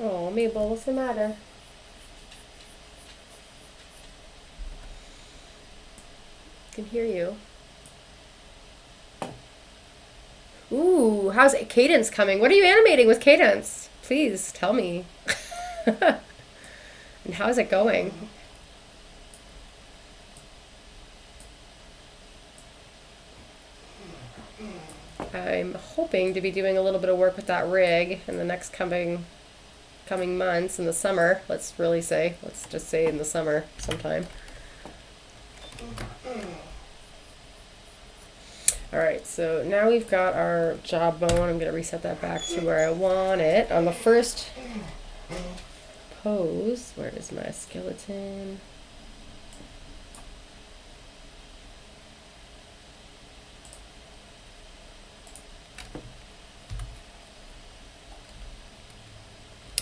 oh, Maybel, what's the matter? I can hear you. Ooh, how's Cadence coming? What are you animating with Cadence? Please tell me. And how's it going? I'm hoping to be doing a little bit of work with that rig in the next coming months, in the summer. Let's just say in the summer sometime. All right, so now we've got our jawbone. I'm going to reset that back to where I want it. On the first pose, where is my skeleton?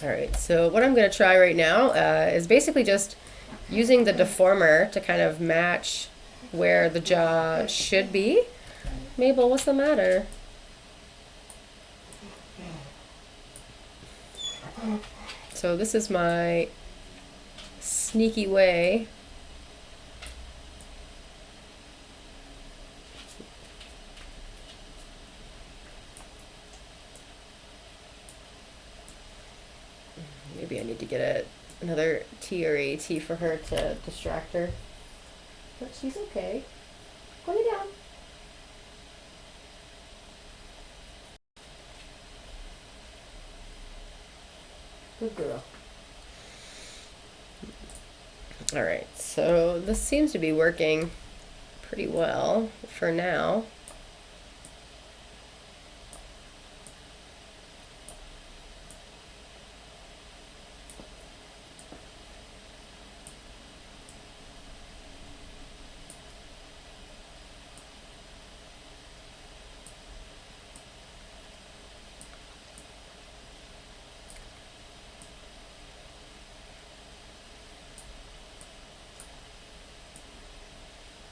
All right, so what I'm going to try right now is basically just using the deformer to kind of match where the jaw should be. Maybel, what's the matter? So this is my sneaky way . Maybe I need to get another T or AT for her to distract her. But she's okay. Go lay down. Good girl. All right, so this seems to be working pretty well for now.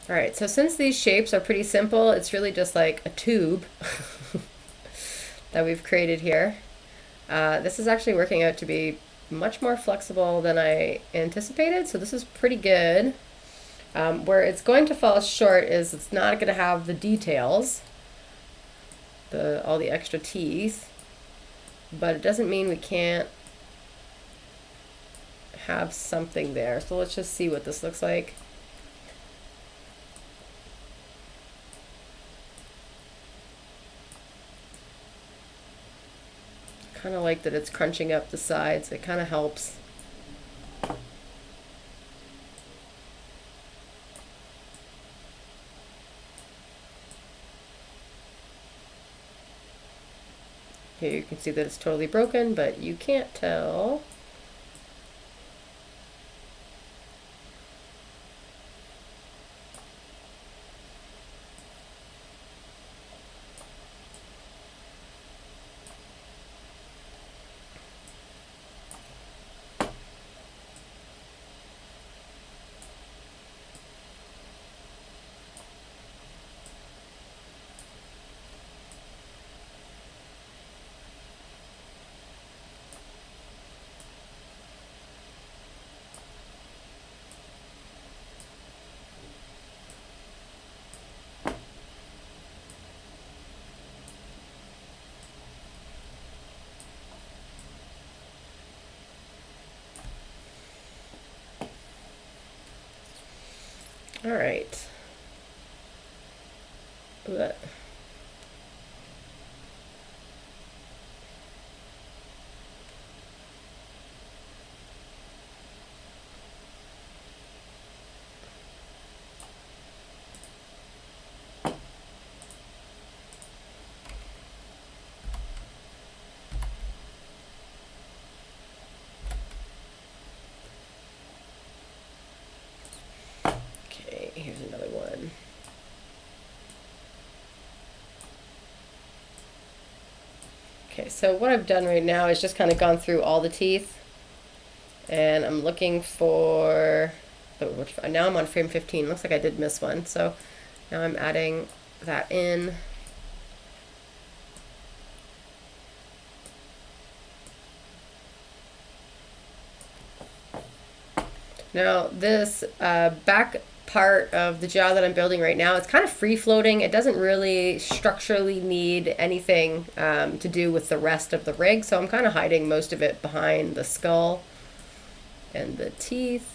All right, so since these shapes are pretty simple, it's really just like a tube that we've created here. This is actually working out to be much more flexible than I anticipated, so this is pretty good. Where it's going to fall short is it's not going to have the details, all the extra teeth, but it doesn't mean we can't have something there. So let's just see what this looks like. Kind of like that it's crunching up the sides. It kind of helps. Here you can see that it's totally broken, but you can't tell. All right. But okay, here's another one. Okay, so what I've done right now is just kind of gone through all the teeth, and I'm looking for, now I'm on frame 15. Looks like I did miss one, so now I'm adding that in. Now this back part of the jaw that I'm building right now, it's kind of free floating. It doesn't really structurally need anything to do with the rest of the rig, so I'm kind of hiding most of it behind the skull and the teeth.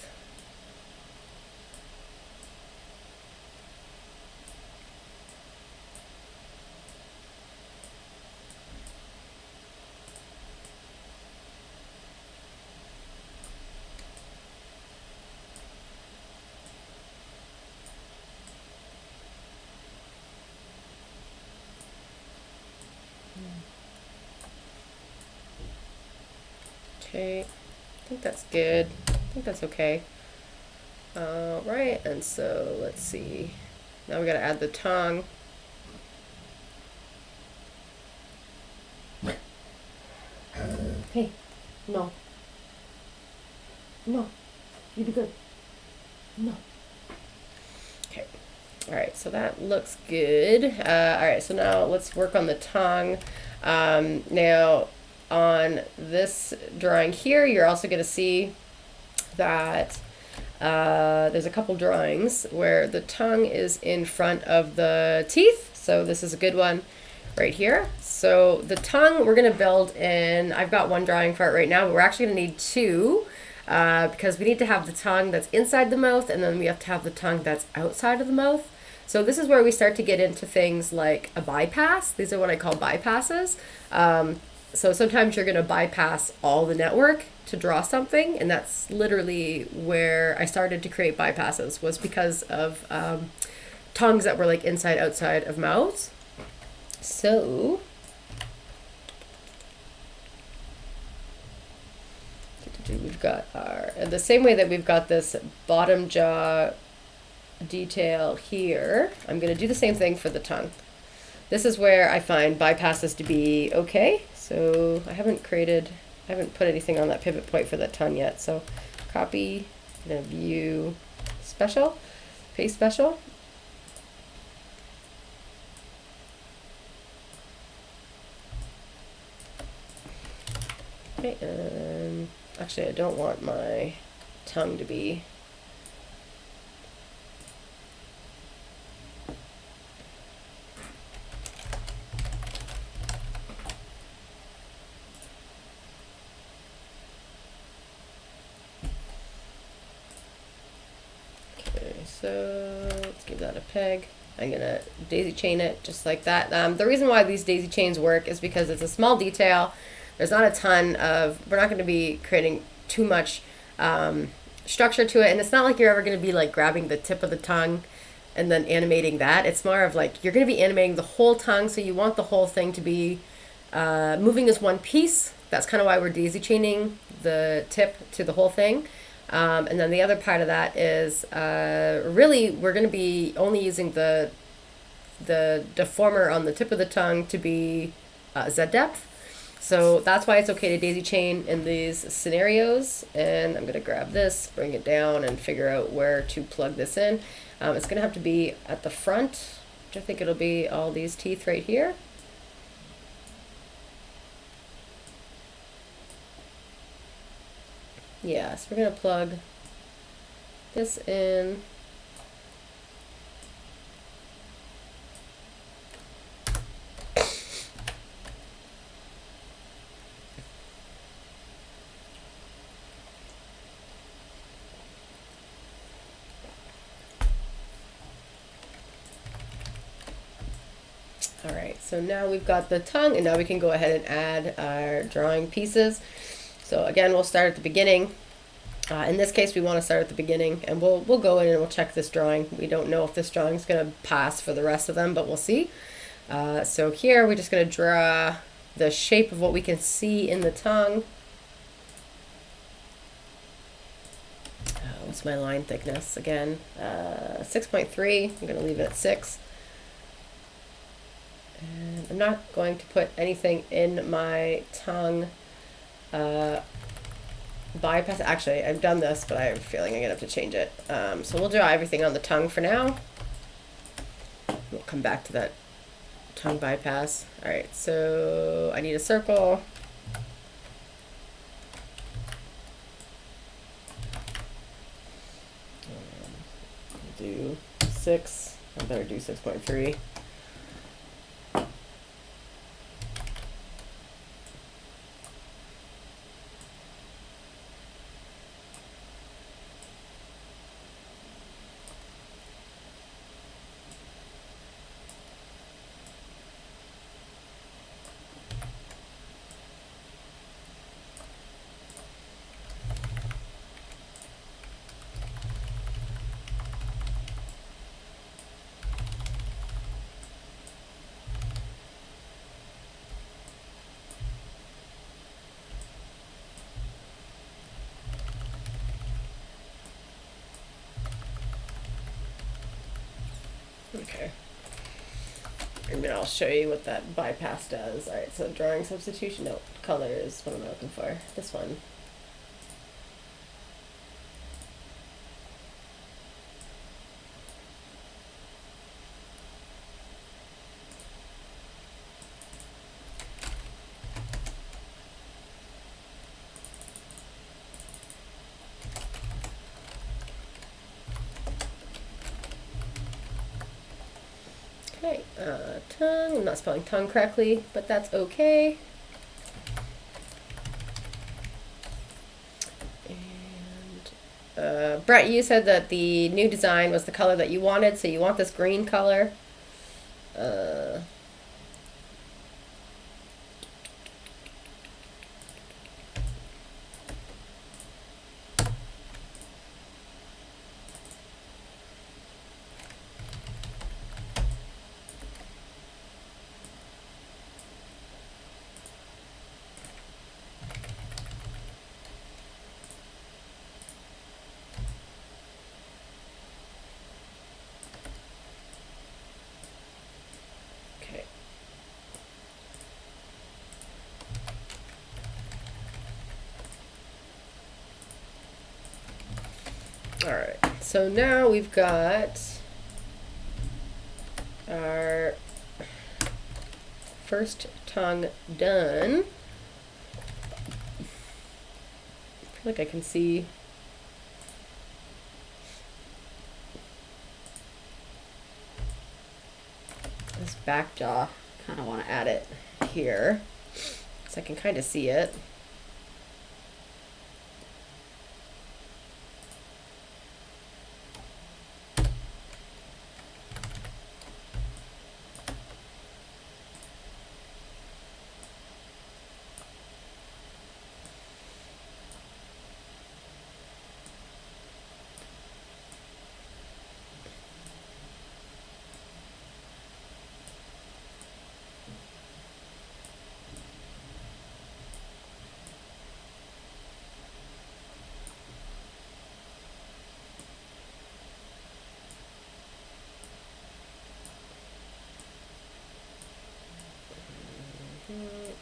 Okay, I think that's good. I think that's okay. All right, and so let's see. Now we gotta add the tongue. Hey, no. No, you be good. No. Okay. All right, so that looks good. All right, so now let's work on the tongue. Now, on this drawing here, you're also going to see that there's a couple drawings where the tongue is in front of the teeth. So this is a good one right here. So the tongue we're going to build in, I've got one drawing for it right now, but we're actually going to need two because we need to have the tongue that's inside the mouth, and then we have to have the tongue that's outside of the mouth. So this is where we start to get into things like a bypass. These are what I call bypasses. So sometimes you're going to bypass all the network to draw something, and that's literally where I started to create bypasses, was because of tongues that were like inside outside of mouths. So we've got our, the same way that we've got this bottom jaw detail here, I'm going to do the same thing for the tongue. This is where I find bypasses to be okay. So I haven't put anything on that pivot point for that tongue yet. So copy, I'm going to view special, paste special. Okay, actually I don't want my tongue to be so let's give that a peg. I'm gonna daisy chain it just like that. The reason why these daisy chains work is because it's a small detail. There's not a ton of, we're not going to be creating too much structure to it, and it's not like you're ever going to be like grabbing the tip of the tongue and then animating that. It's more of like you're going to be animating the whole tongue, so you want the whole thing to be moving as one piece. That's kind of why we're daisy chaining the tip to the whole thing. And then the other part of that is really we're going to be only using the deformer on the tip of the tongue to be Z depth. So that's why it's okay to daisy chain in these scenarios. And I'm going to grab this, bring it down, and figure out where to plug this in. It's going to have to be at the front, which I think it'll be all these teeth right here. Yeah, so we're going to plug this in. All right, so now we've got the tongue, and now we can go ahead and add our drawing pieces. So again, we'll start at the beginning. In this case, we want to start at the beginning, and we'll go in and we'll check this drawing. We don't know if this drawing is going to pass for the rest of them, but we'll see. So here, we're just going to draw the shape of what we can see in the tongue. What's my line thickness? Again, 6.3. I'm going to leave it at 6. And I'm not going to put anything in my tongue bypass. Actually, I've done this, but I have a feeling I'm going to have to change it. So we'll draw everything on the tongue for now. We'll come back to that tongue bypass. All right, so I need a circle. Do 6. I better do 6.3. Okay. And then I'll show you what that bypass does. All right, so drawing substitution, no, color is what I'm looking for. This one. Okay, tongue. I'm not spelling tongue correctly, but that's okay. And Brett, you said that the new design was the color that you wanted, so you want this green color. Alright, so now we've got our first tongue done. feel like I can see this back jaw. Kind of want to add it here so I can kind of see it.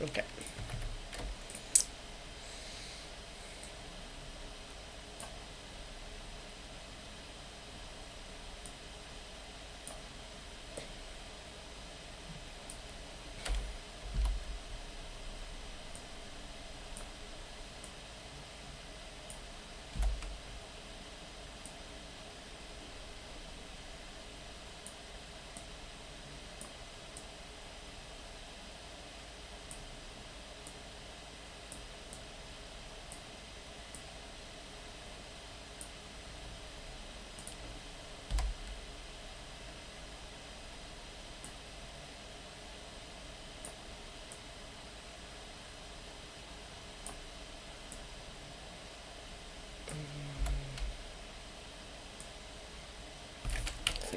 Okay.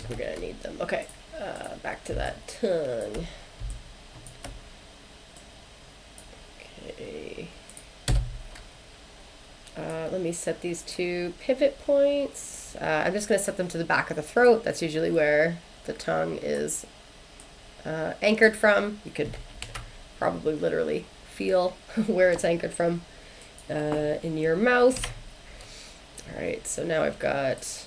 We're gonna need them. Okay, back to that tongue. Okay. Let me set these two pivot points. I'm just gonna set them to the back of the throat. That's usually where the tongue is anchored from. You could probably literally feel where it's anchored from in your mouth. All right, so now I've got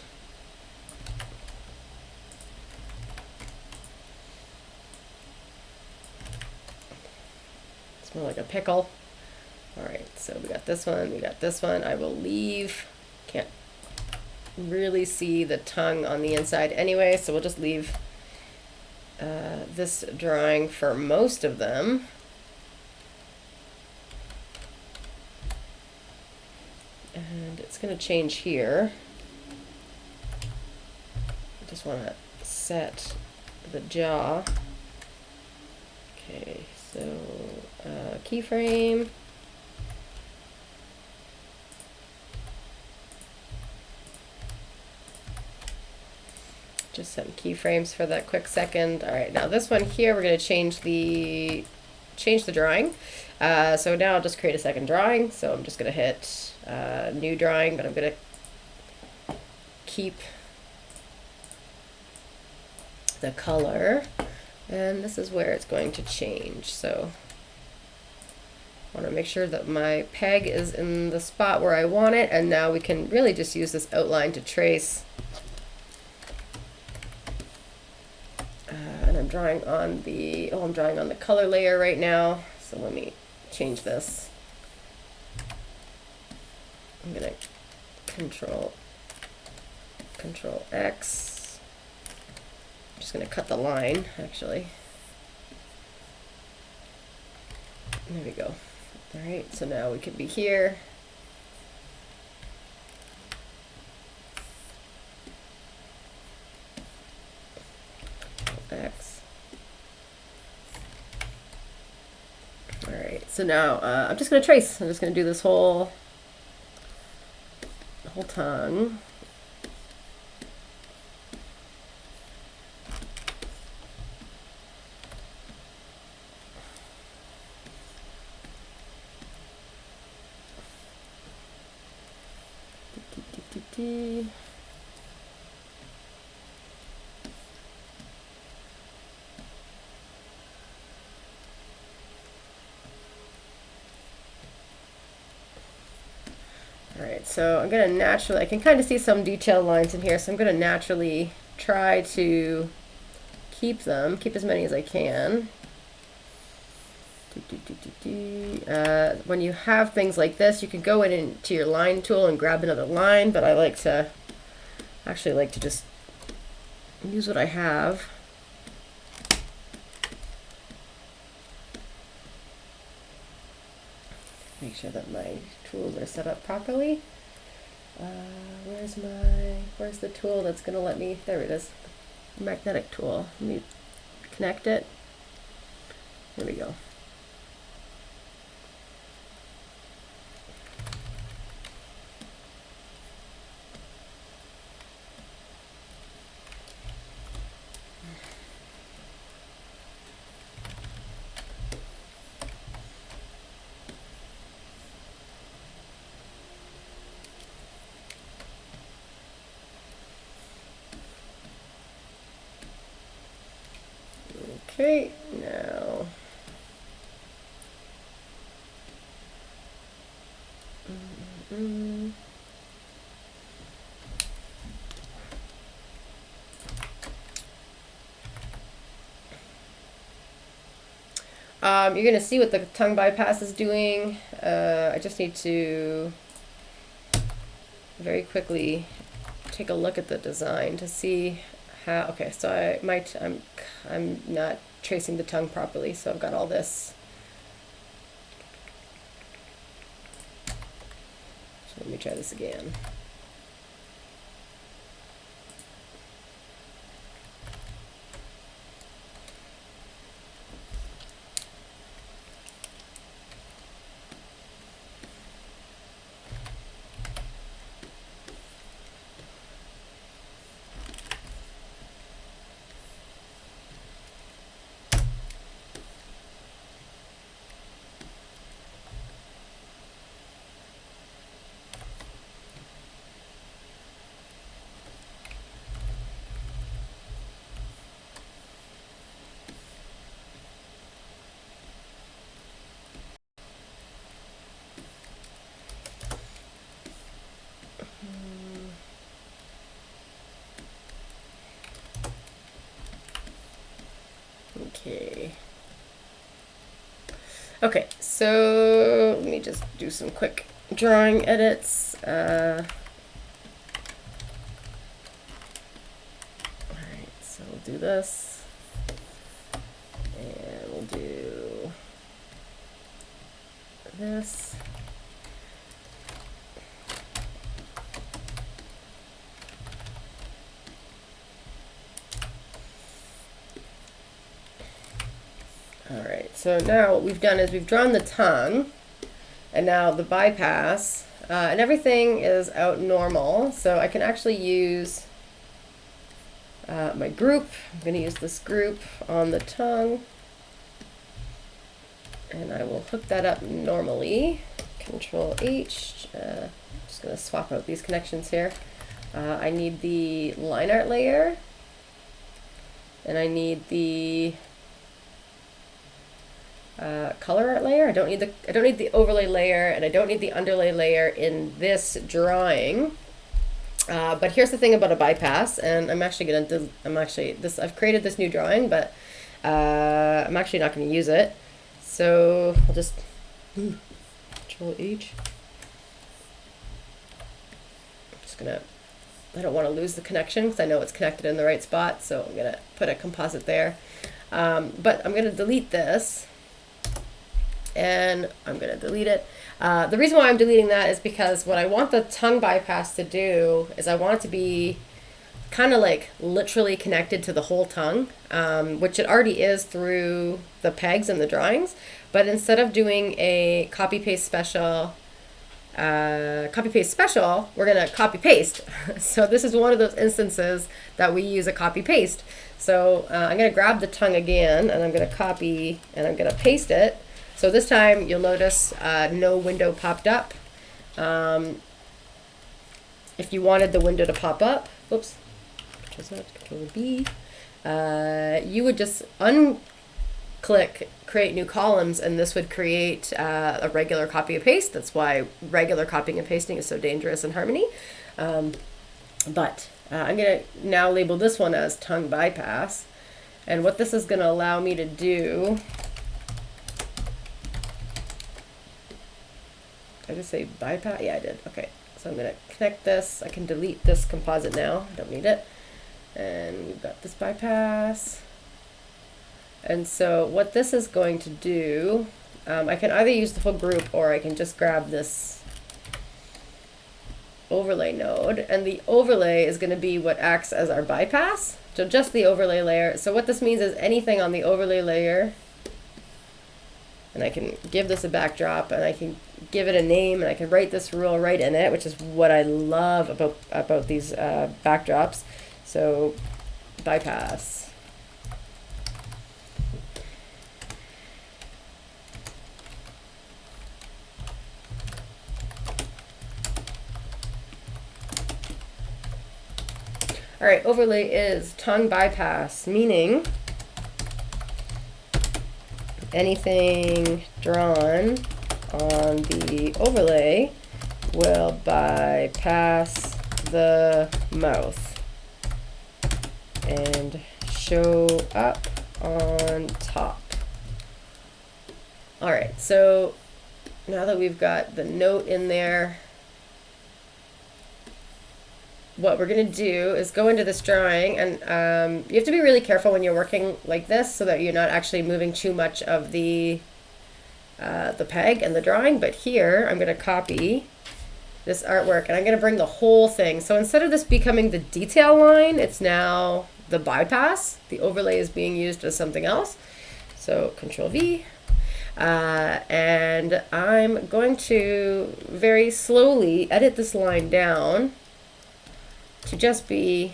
more like a pickle. All right, so we got this one, we got this one. I will leave, can't really see the tongue on the inside anyway, so we'll just leave this drawing for most of them. And it's gonna change here. I just wanna set the jaw. Okay, so keyframe. Just some keyframes for that quick second. All right, now this one here, we're going to change the drawing. So now I'll just create a second drawing. So I'm just going to hit new drawing, but I'm going to keep the color. And this is where it's going to change. So I want to make sure that my peg is in the spot where I want it. And now we can really just use this outline to trace. And I'm drawing on the, I'm drawing on the color layer right now. So let me change this. I'm going to Control X. I'm just going to cut the line, actually. There we go. All right, so now we can be here. X. All right, so now I'm just going to trace. I'm just going to do this whole tongue. Alright, so I'm going to naturally, I can kind of see some detail lines in here, so I'm going to naturally try to keep as many as I can. When you have things like this, you can go into your line tool and grab another line, but I actually like to just use what I have. Make sure that my tools are set up properly. Where's the tool that's gonna let me, there it is, the magnetic tool. Let me connect it. There we go. Okay, now you're going to see what the tongue bypass is doing. I just need to very quickly take a look at the design to see how. Okay, so I'm not tracing the tongue properly, so I've got all this. So let me try this again. Okay, so let me just do some quick drawing edits. Alright, so we'll do this, and we'll do this. Alright, so now what we've done is we've drawn the tongue, and now the bypass, and everything is out normal, so I can actually use my group. I'm going to use this group on the tongue, and I will hook that up normally. Control H. I'm just going to swap out these connections here. I need the line art layer, and I need the color art layer. I don't need the overlay layer, and I don't need the underlay layer in this drawing. But here's the thing about a bypass, and I've created this new drawing, but I'm actually not going to use it. So I'll just Control H. I don't want to lose the connection because I know it's connected in the right spot, so I'm gonna put a composite there. But I'm gonna delete this, and I'm gonna delete it. The reason why I'm deleting that is because what I want the tongue bypass to do is I want it to be kind of like literally connected to the whole tongue, which it already is through the pegs and the drawings. But instead of doing a copy paste special, we're gonna copy paste. So this is one of those instances that we use a copy paste. So I'm gonna grab the tongue again, and I'm gonna copy, and I'm gonna paste it. So this time you'll notice no window popped up. If you wanted the window to pop up, oops, Control B, you would just unclick create new columns, and this would create a regular copy and paste. That's why regular copying and pasting is so dangerous in Harmony. But I'm going to now label this one as tongue bypass. And what this is going to allow me to do Did I just say bypass? Yeah, I did. Okay, so I'm gonna connect this. I can delete this composite now. I don't need it. And we've got this bypass. And so what this is going to do, I can either use the full group or I can just grab this overlay node, and the overlay is going to be what acts as our bypass. So just the overlay layer. So what this means is anything on the overlay layer, and I can give this a backdrop, and I can give it a name, and I can write this rule right in it, which is what I love about these backdrops. So bypass. All right, overlay is tongue bypass, meaning anything drawn on the overlay will bypass the mouth and show up on top. All right, so now that we've got the note in there, what we're going to do is go into this drawing, and you have to be really careful when you're working like this so that you're not actually moving too much of the peg and the drawing. But here I'm going to copy this artwork, and I'm going to bring the whole thing. So instead of this becoming the detail line, it's now the bypass. The overlay is being used as something else. So Control V. And I'm going to very slowly edit this line down to just be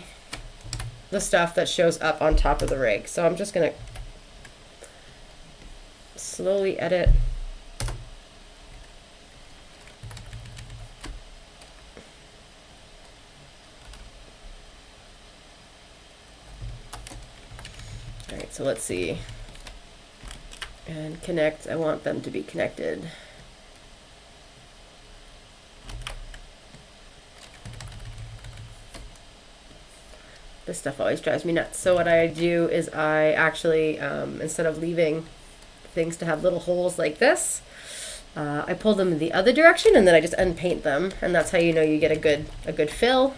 the stuff that shows up on top of the rig. So I'm just gonna slowly edit. All right, so let's see. And connect, I want them to be connected. This stuff always drives me nuts. So what I do is I actually, instead of leaving things to have little holes like this, I pull them in the other direction, and then I just unpaint them, and that's how you know you get a good fill.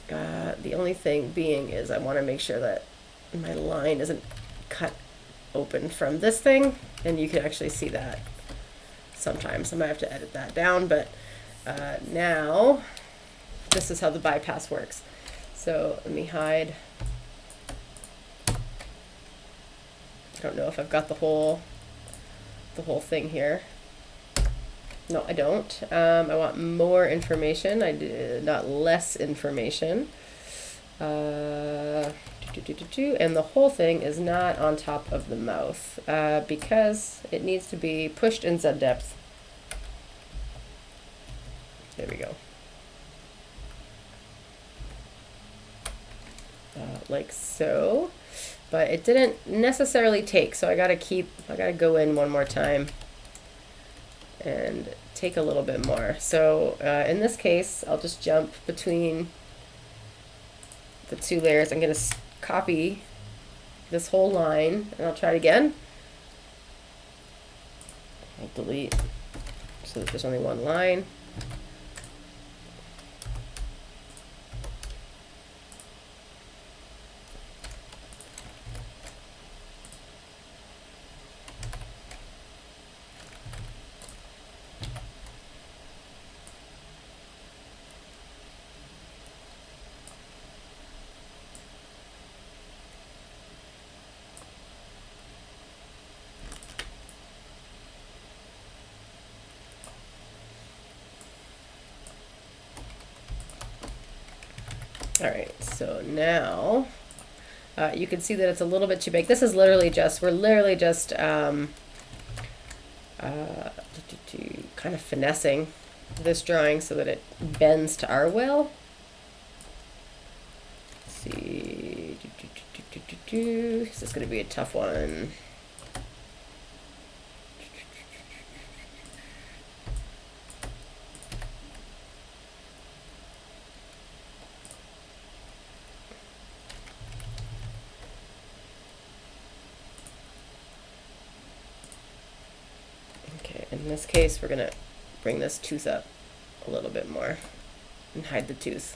The only thing being is I want to make sure that my line isn't cut open from this thing, and you can actually see that sometimes. I might have to edit that down, but now this is how the bypass works. So let me hide. I don't know if I've got the whole thing here. No, I don't. I want more information. I did not less information. And the whole thing is not on top of the mouth because it needs to be pushed in Z depth. There we go. Like so, but it didn't necessarily take, so I gotta go in one more time and take a little bit more. So in this case, I'll just jump between the two layers. I'm gonna copy this whole line, and I'll try it again. I'll delete so that there's only one line. All right, so now you can see that it's a little bit too big. This is literally just, we're literally just kind of finessing this drawing so that it bends to our will. Let's see, this is going to be a tough one. In this case, we're going to bring this tooth up a little bit more and hide the tooth.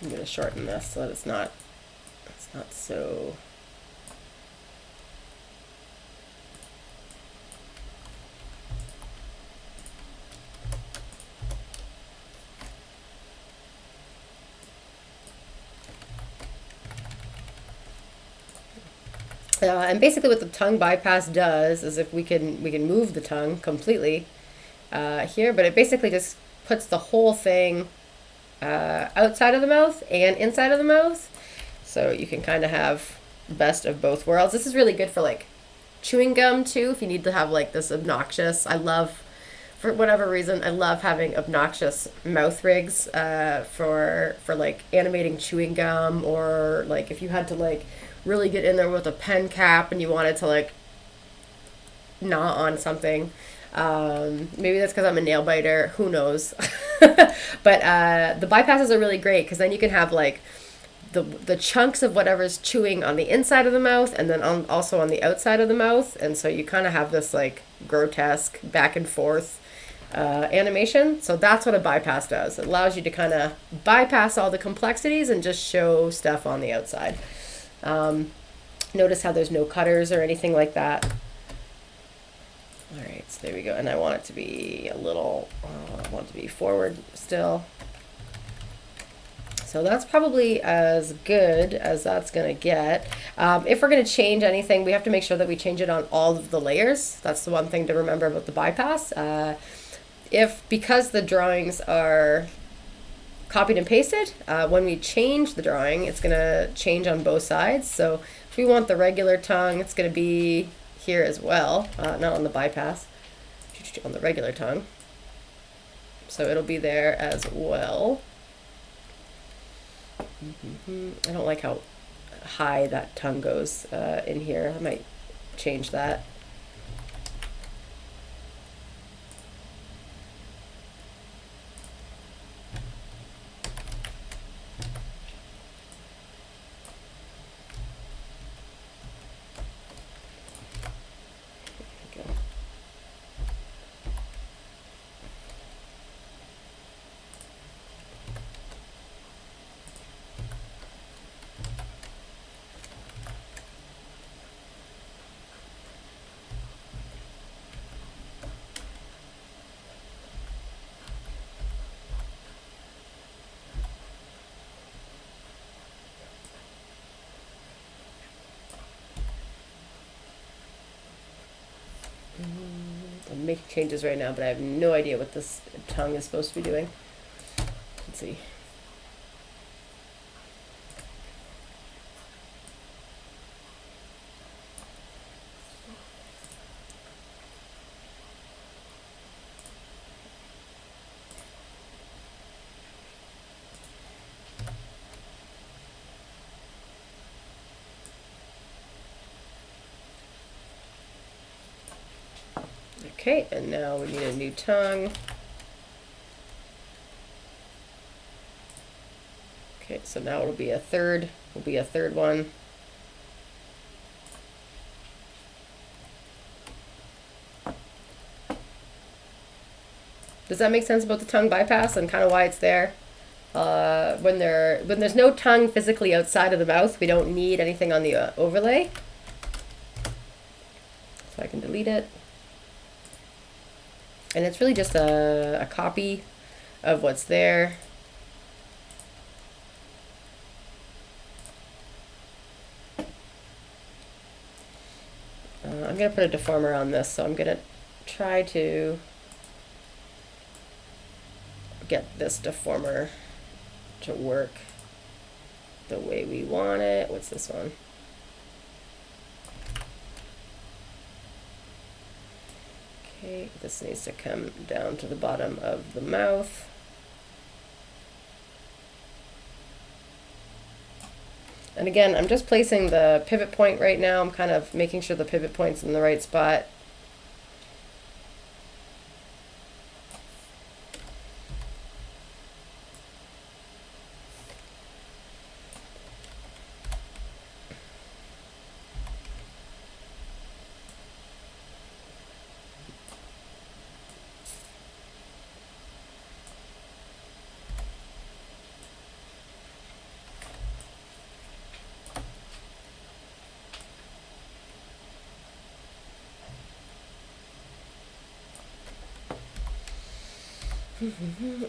I'm going to shorten this so that it's not so. And basically what the tongue bypass does is if we can move the tongue completely here, but it basically just puts the whole thing outside of the mouth and inside of the mouth, so you can kind of have best of both worlds. This is really good for like chewing gum too, if you need to have like this obnoxious, for whatever reason, I love having obnoxious mouth rigs for like animating chewing gum, or like if you had to like really get in there with a pen cap and you wanted to like gnaw on something. Maybe that's because I'm a nail biter, who knows. But the bypasses are really great because then you can have like the chunks of whatever's chewing on the inside of the mouth and then also on the outside of the mouth, and so you kind of have this like grotesque back and forth animation. So that's what a bypass does. It allows you to kind of bypass all the complexities and just show stuff on the outside. Notice how there's no cutters or anything like that. All right, so there we go. And I want it to be a little, I want it to be forward still. So that's probably as good as that's going to get. If we're going to change anything, we have to make sure that we change it on all of the layers. That's the one thing to remember about the bypass. Because the drawings are copied and pasted, when we change the drawing, it's going to change on both sides. So if we want the regular tongue, it's going to be here as well, not on the bypass, on the regular tongue. So it'll be there as well. I don't like how high that tongue goes in here. I might change that. I'm making changes right now, but I have no idea what this tongue is supposed to be doing. Let's see. Okay, and now we need a new tongue. Okay, so now it'll be a third one. Does that make sense about the tongue bypass and kind of why it's there? When there's no tongue physically outside of the mouth, we don't need anything on the overlay. So I can delete it. And it's really just a copy of what's there. I'm going to put a deformer on this, so I'm going to try to get this deformer to work the way we want it. What's this one? Okay, this needs to come down to the bottom of the mouth. And again, I'm just placing the pivot point right now. I'm kind of making sure the pivot point's in the right spot.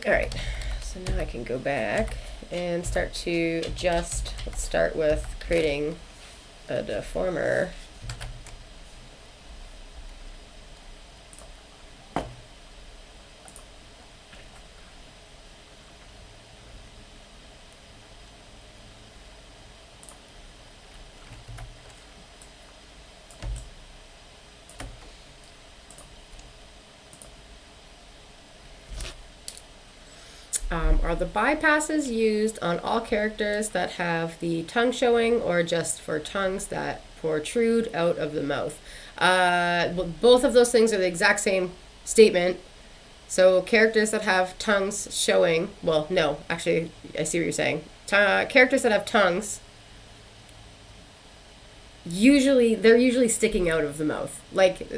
All right, so now I can go back and start to adjust. Let's start with creating a deformer. Are the bypasses used on all characters that have the tongue showing, or just for tongues that protrude out of the mouth? Both of those things are the exact same statement. So characters that have tongues showing, well, no, actually, I see what you're saying. Characters that have tongues, they're usually sticking out of the mouth. Like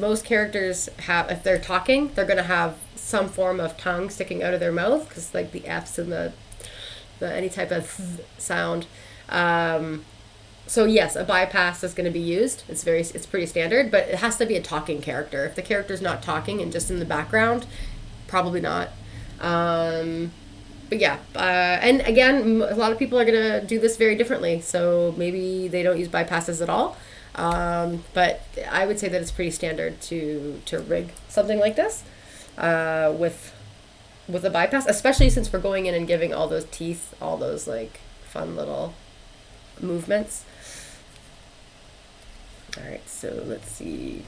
most characters have, if they're talking, they're gonna have some form of tongue sticking out of their mouth, because like the F's and the any type of sound. So yes, a bypass is going to be used. It's pretty standard, but it has to be a talking character. If the character's not talking and just in the background, probably not. But yeah, and again, a lot of people are going to do this very differently. So maybe they don't use bypasses at all. But I would say that it's pretty standard to rig something like this with a bypass, especially since we're going in and giving all those teeth, all those like fun little movements. All right, so let's see.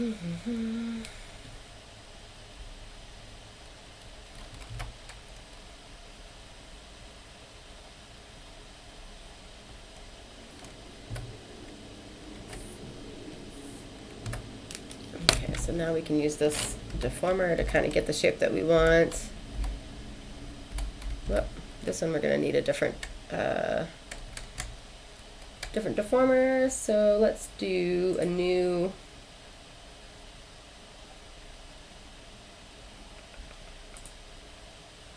Okay, so now we can use this deformer to kind of get the shape that we want. Well, this one we're going to need a different deformer, so let's do a new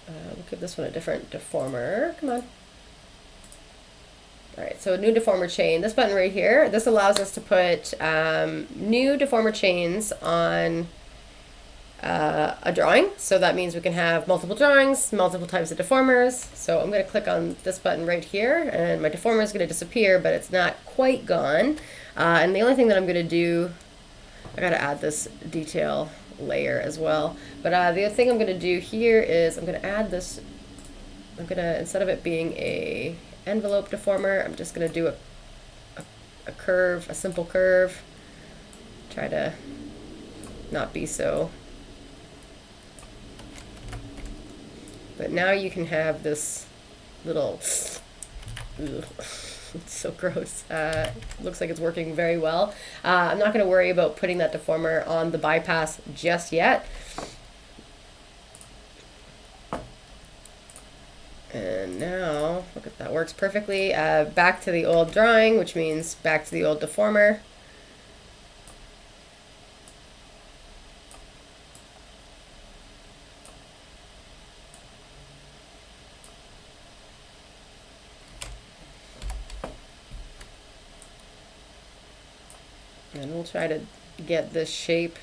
we'll give this one a different deformer. Come on. All right, so a new deformer chain. This button right here, this allows us to put new deformer chains on a drawing. So that means we can have multiple drawings, multiple types of deformers. So I'm going to click on this button right here, and my deformer is going to disappear, but it's not quite gone. And the only thing that I'm going to do, I got to add this detail layer as well. But the other thing I'm going to do here is I'm going to add this. I'm going to, instead of it being a envelope deformer, I'm just going to do a curve, a simple curve. Try to not be so. But now you can have this little, it's so gross. Looks like it's working very well. I'm not going to worry about putting that deformer on the bypass just yet. And now, look at that, works perfectly. Back to the old drawing, which means back to the old deformer. And we'll try to get this shape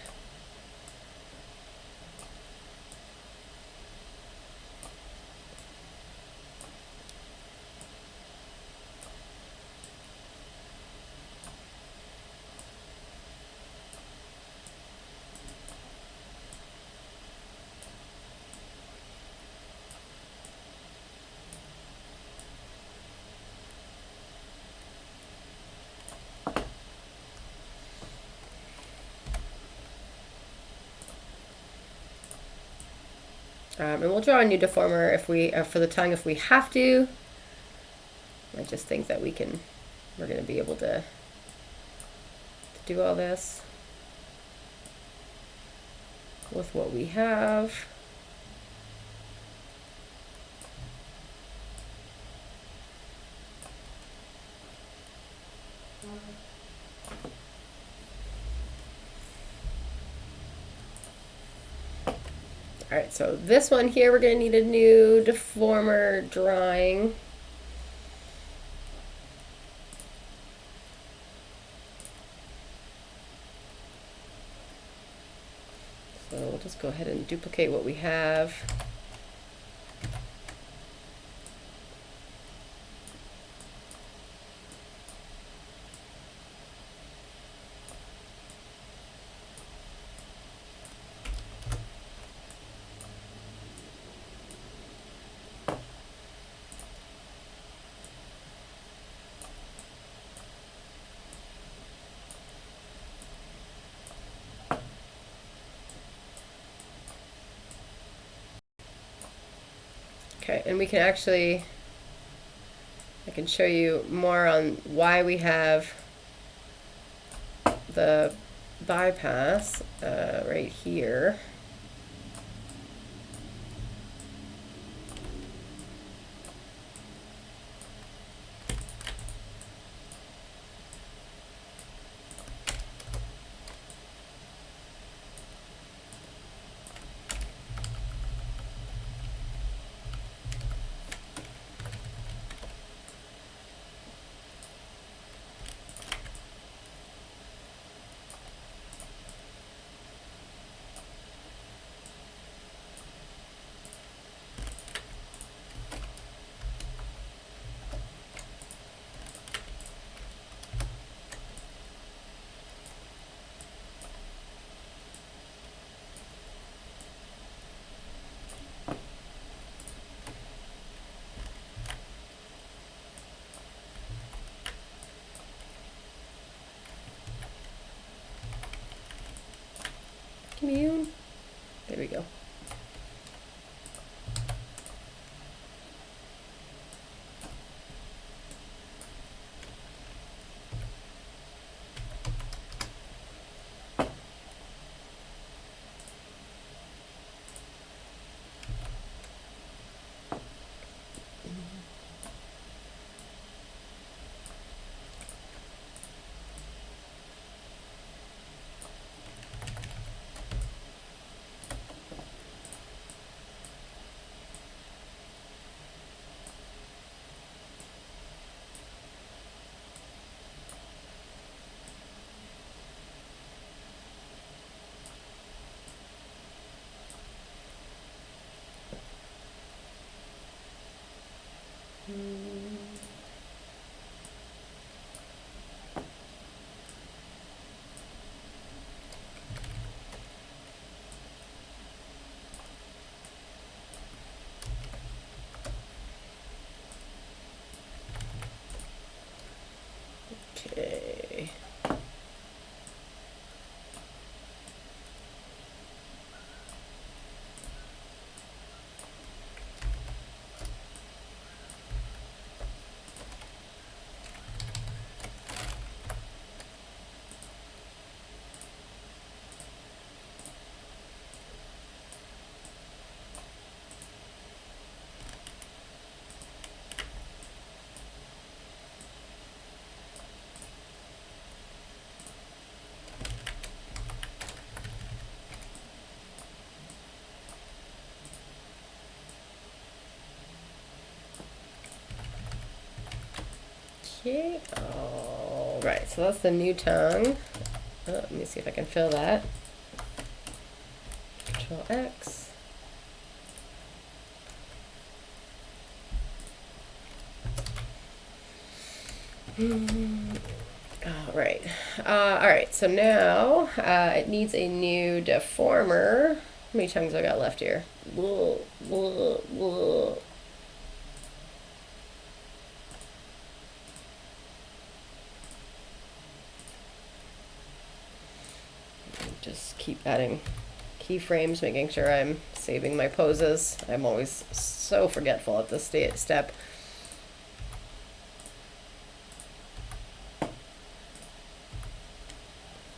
And we'll draw a new deformer if we for the tongue if we have to. I just think that we're going to be able to do all this with what we have. All right, so this one here, we're going to need a new deformer drawing. So we'll just go ahead and duplicate what we have. Okay, and we can actually, I can show you more on why we have the bypass right here. Commune. There we go. Okay. Okay, all right, so that's the new tongue. Let me see if I can fill that. Control X. All right. All right, so now it needs a new deformer. How many tongues I got left here? Whoa, whoa, whoa. Just keep keyframes, making sure I'm saving my poses. I'm always so forgetful at this step.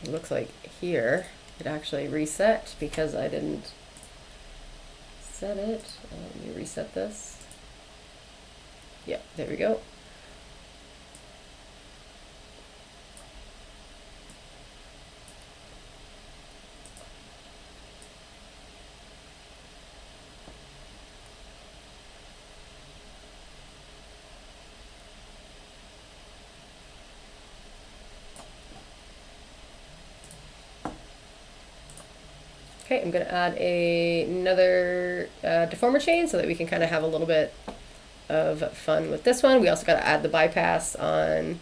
It looks like here it actually reset because I didn't set it. Let me reset this. Yeah, there we go. Okay, I'm going to add another deformer chain so that we can kind of have a little bit of fun with this one. We also got to add the bypass on,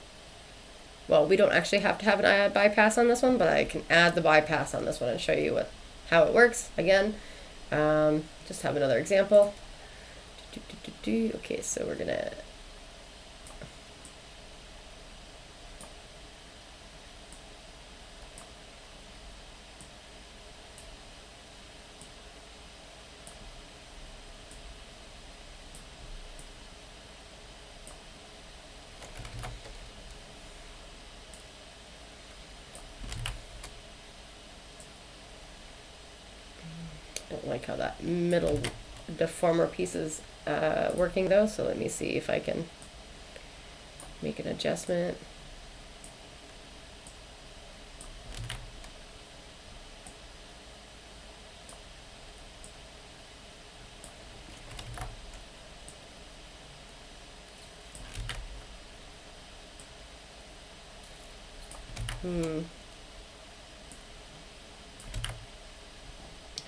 well, we don't actually have to have an bypass on this one, but I can add the bypass on this one and show you how it works. Again, just have another example. Okay, so we're going to don't like how that middle deformer piece is working though, so let me see if I can make an adjustment.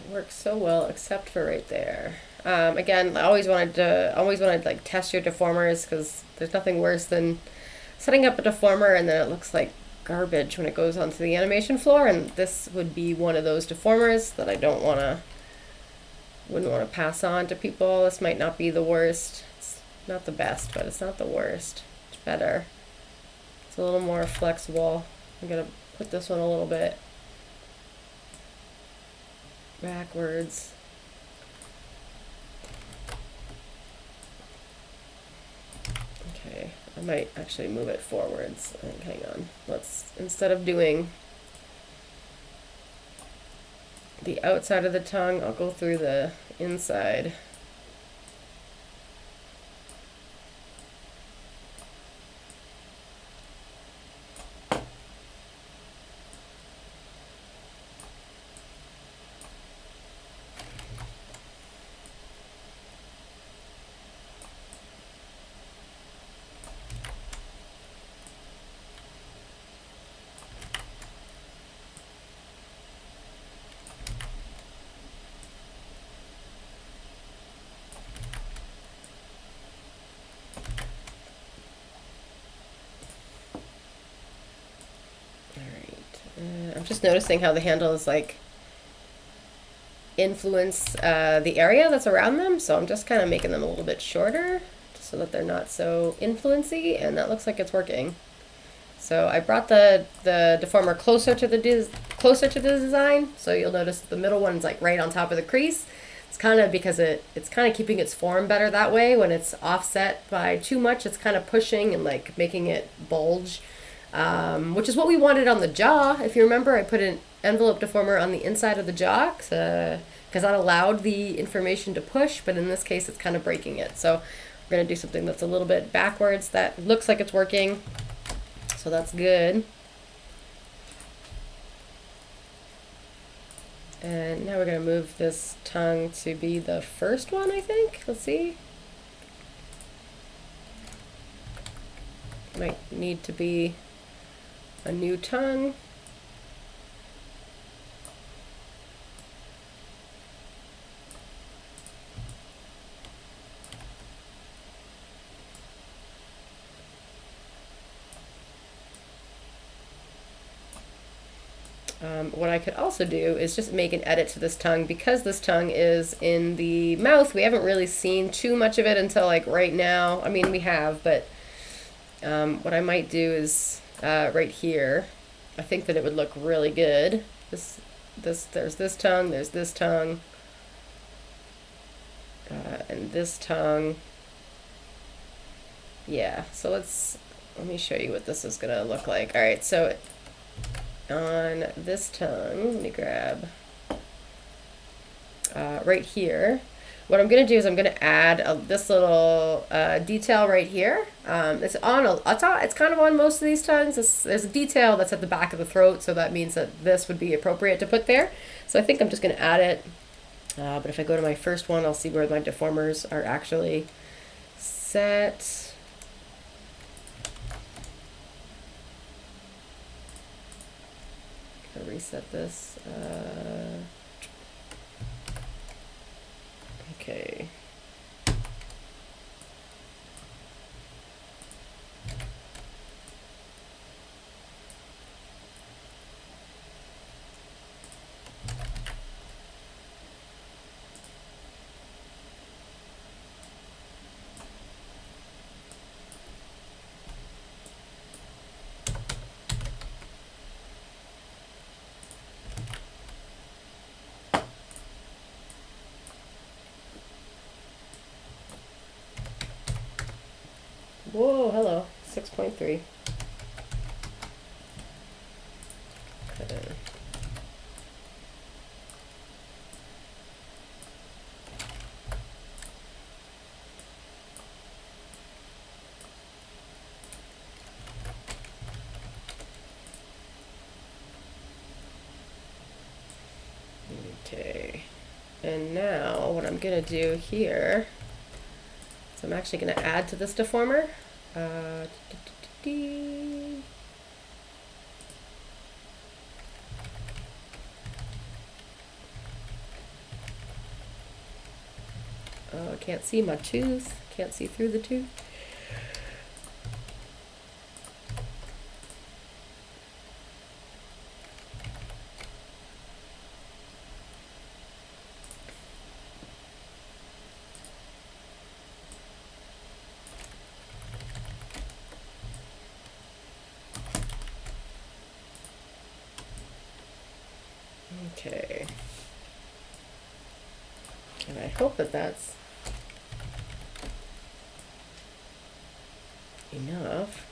It works so well except for right there. Again, I always wanted like test your deformers because there's nothing worse than setting up a deformer and then it looks like garbage when it goes onto the animation floor, and this would be one of those deformers that I wouldn't want to pass on to people. This might not be the worst. It's not the best, but it's not the worst. It's better. It's a little more flexible. I'm gonna put this one a little bit backwards. Okay, I might actually move it forwards. Hang on. Let's, instead of doing the outside of the tongue, I'll go through the inside. I'm just noticing how the handles like influence the area that's around them, so I'm just kind of making them a little bit shorter so that they're not so influency, and that looks like it's working. So I brought the deformer closer to the design, so you'll notice the middle one's like right on top of the crease. It's kind of because it's kind of keeping its form better that way. When it's offset by too much, it's kind of pushing and like making it bulge. Which is what we wanted on the jaw. If you remember, I put an envelope deformer on the inside of the jaw because that allowed the information to push, but in this case it's kind of breaking it. So we're going to do something that's a little bit backwards. That looks like it's working, so that's good. And now we're going to move this tongue to be the first one, I think. Let's see. Might need to be a new tongue. What I could also do is just make an edit to this tongue. Because this tongue is in the mouth, we haven't really seen too much of it until like right now. I mean, we have, but what I might do is right here, I think that it would look really good. This there's this tongue, there's this tongue, and this tongue. Yeah, so let me show you what this is gonna look like. All right, so on this tongue, let me grab right here. What I'm gonna do is I'm gonna add this little detail right here. It's kind of on most of these tongues. There's a detail that's at the back of the throat, so that means that this would be appropriate to put there. So I think I'm just gonna add it. But if I go to my first one, I'll see where my deformers are actually set. Gonna reset this. Okay. Whoa, hello. 6.3. Okay. And now what I'm gonna do here, so I'm actually gonna add to this deformer. Oh, I can't see my tooth. Can't see through the tooth. Okay. And I hope that that's enough.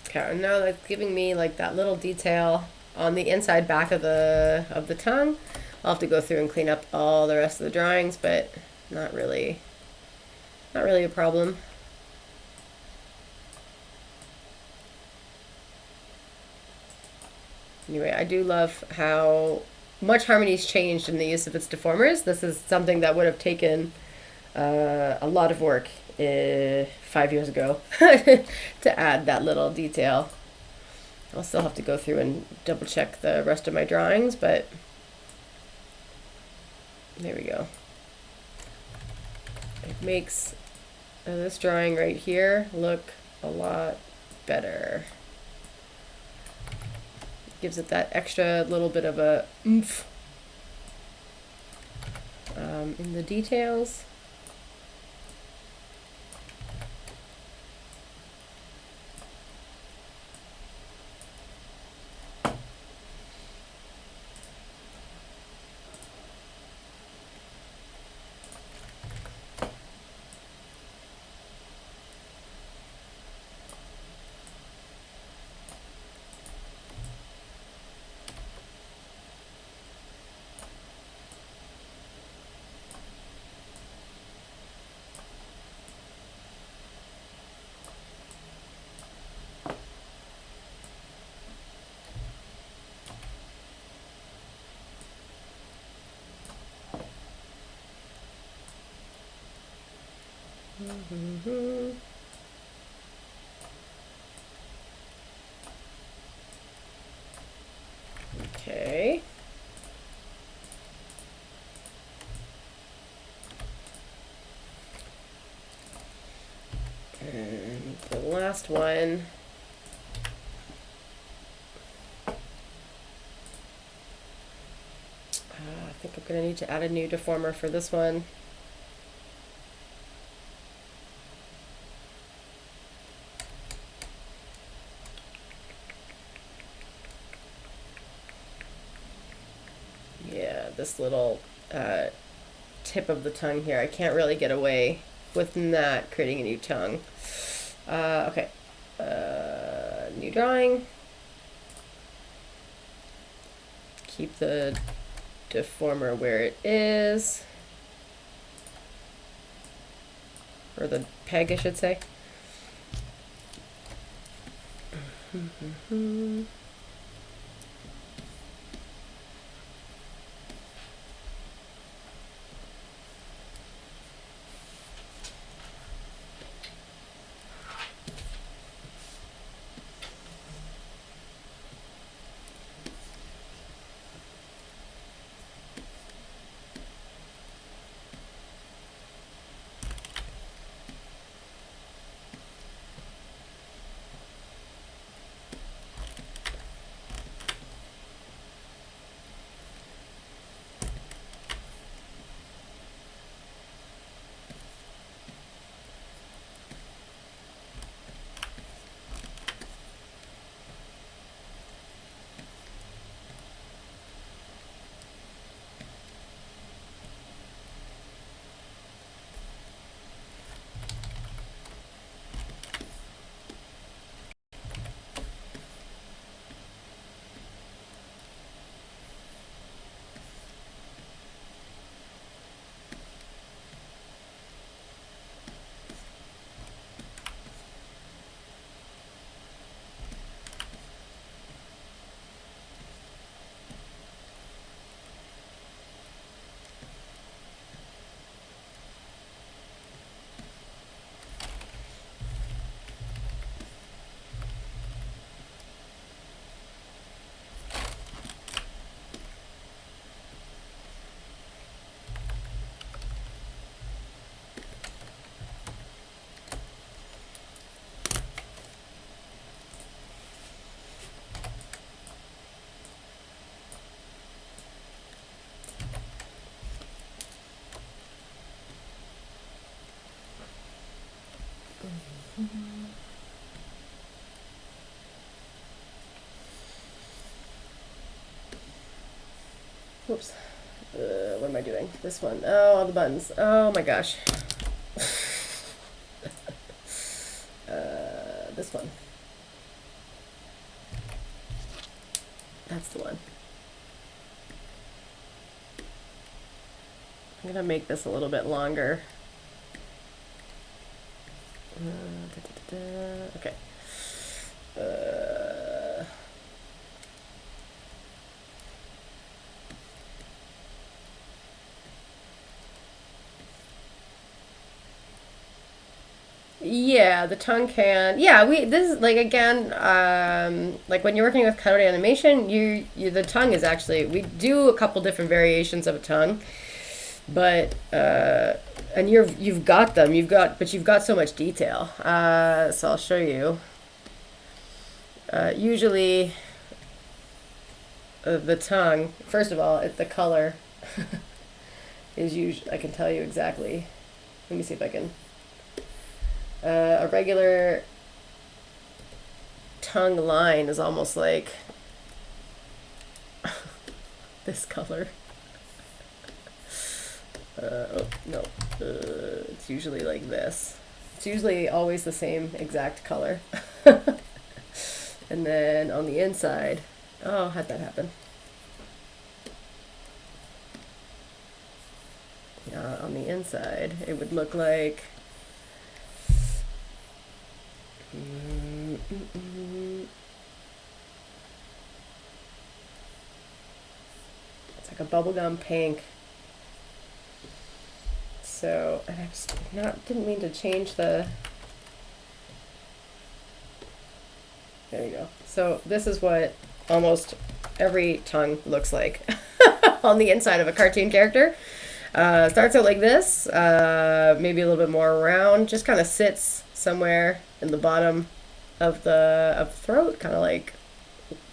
Okay, and now that's giving me like that little detail on the inside back of the tongue. I'll have to go through and clean up all the rest of the drawings, but not really a problem. Anyway, I do love how much Harmony's changed in the use of its deformers. This is something that would have taken a lot of work 5 years ago to add that little detail. I'll still have to go through and double check the rest of my drawings, but there we go. It makes this drawing right here look a lot better. Gives it that extra little bit of a oomph in the details. Okay. And the last one. I think I'm going to need to add a new deformer for this one. this little tip of the tongue here. I can't really get away with not creating a new tongue. Okay, new drawing. Keep the deformer where it is, or the peg, I should say. Whoops. What am I doing? This one. Oh, all the buttons. Oh my gosh. This one. That's the one. I'm gonna make this a little bit longer. Okay. Yeah, the tongue can. Yeah, this is like again, like when you're working with cutout animation, the tongue is actually, we do a couple different variations of a tongue, but and you've got them, but you've got so much detail. So I'll show you. Usually, the tongue. First of all, the color is usually. I can tell you exactly. Let me see if I can. A regular tongue line is almost like this color. Oh, no. It's usually like this. It's usually always the same exact color. And then on the inside, oh, how'd that happen? On the inside, it would look like it's like a bubblegum pink. So, and I just didn't mean to change the. There you go. So this is what almost every tongue looks like on the inside of a cartoon character. Starts out like this, maybe a little bit more round, just kind of sits somewhere in the bottom of the throat, kind of like,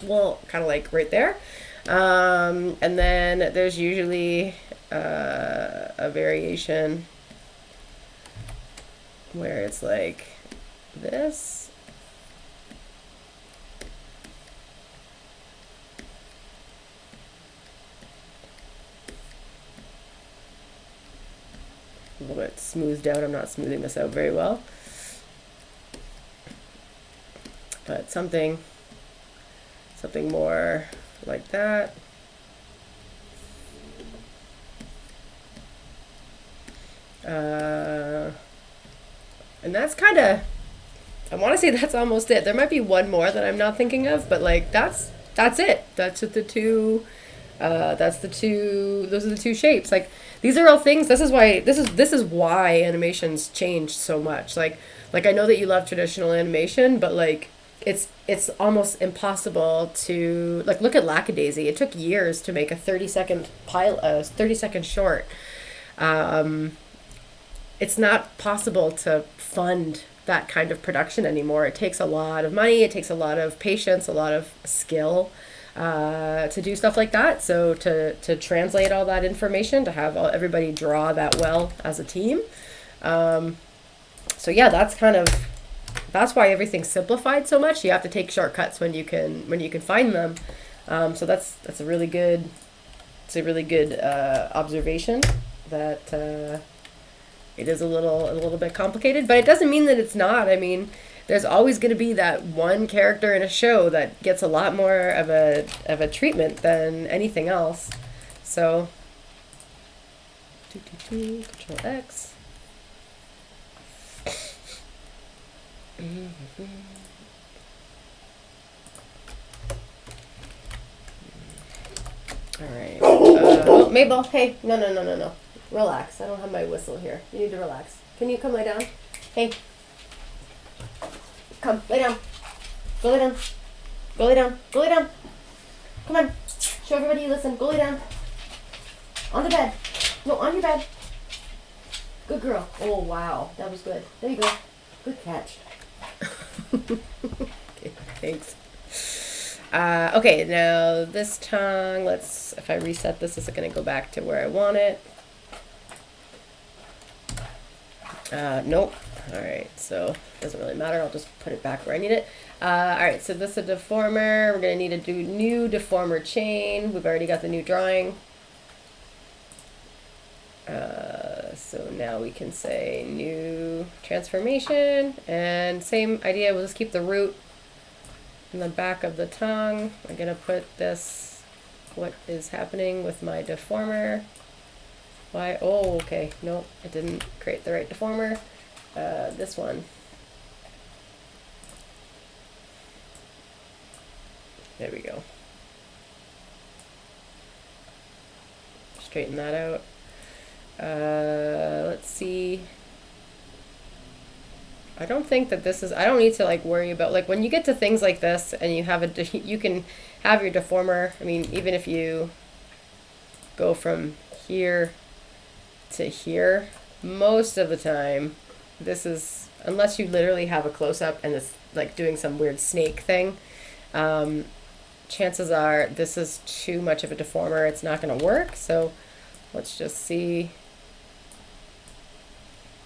well, kind of like right there. And then there's usually a variation where it's like this. little bit smoothed out. I'm not smoothing this out very well. But something more like that. And that's kind of, I want to say that's almost it. There might be one more that I'm not thinking of, but like that's it. That's the two. Those are the two shapes. Like these are all things. This is why animations changed so much. Like I know that you love traditional animation, but like it's almost impossible to like look at Lackadaisy. It took years to make a 30-second pilot, 30-second short. It's not possible to fund that kind of production anymore. It takes a lot of money. It takes a lot of patience, a lot of skill to do stuff like that. So to translate all that information, to have everybody draw that well as a team. So yeah, that's why everything's simplified so much. You have to take shortcuts when you can find them. So that's a really good observation that it is a little bit complicated, but it doesn't mean that it's not. I mean, there's always going to be that one character in a show that gets a lot more of a treatment than anything else. So, Control X. All right. Oh, Maybel, hey, no. Relax. I don't have my whistle here. You need to relax. Can you come lay down? Hey. Come, lay down. Go lay down. Go lay down. Go lay down. Come on. Show everybody you listen. Go lay down. On the bed. No, on your bed. Good girl. Oh, wow. That was good. There you go. Good catch. Okay, thanks. Okay, now this tongue, if I reset this, is it going to go back to where I want it? Nope. Alright, so it doesn't really matter. I'll just put it back where I need it. Alright, so this is a deformer. We're going to need to do new deformer chain. We've already got the new drawing. So now we can say new transformation. And same idea, we'll just keep the root in the back of the tongue. I'm going to put this, what is happening with my deformer. Why? Oh, okay. Nope, it didn't create the right deformer. This one. There we go. Straighten that out. Let's see. I don't think that this is, I don't need to like worry about, like when you get to things like this and you have you can have your deformer. I mean, even if you go from here to here, most of the time, this is, unless you literally have a close-up and it's like doing some weird snake thing, chances are this is too much of a deformer. It's not going to work. So let's just see.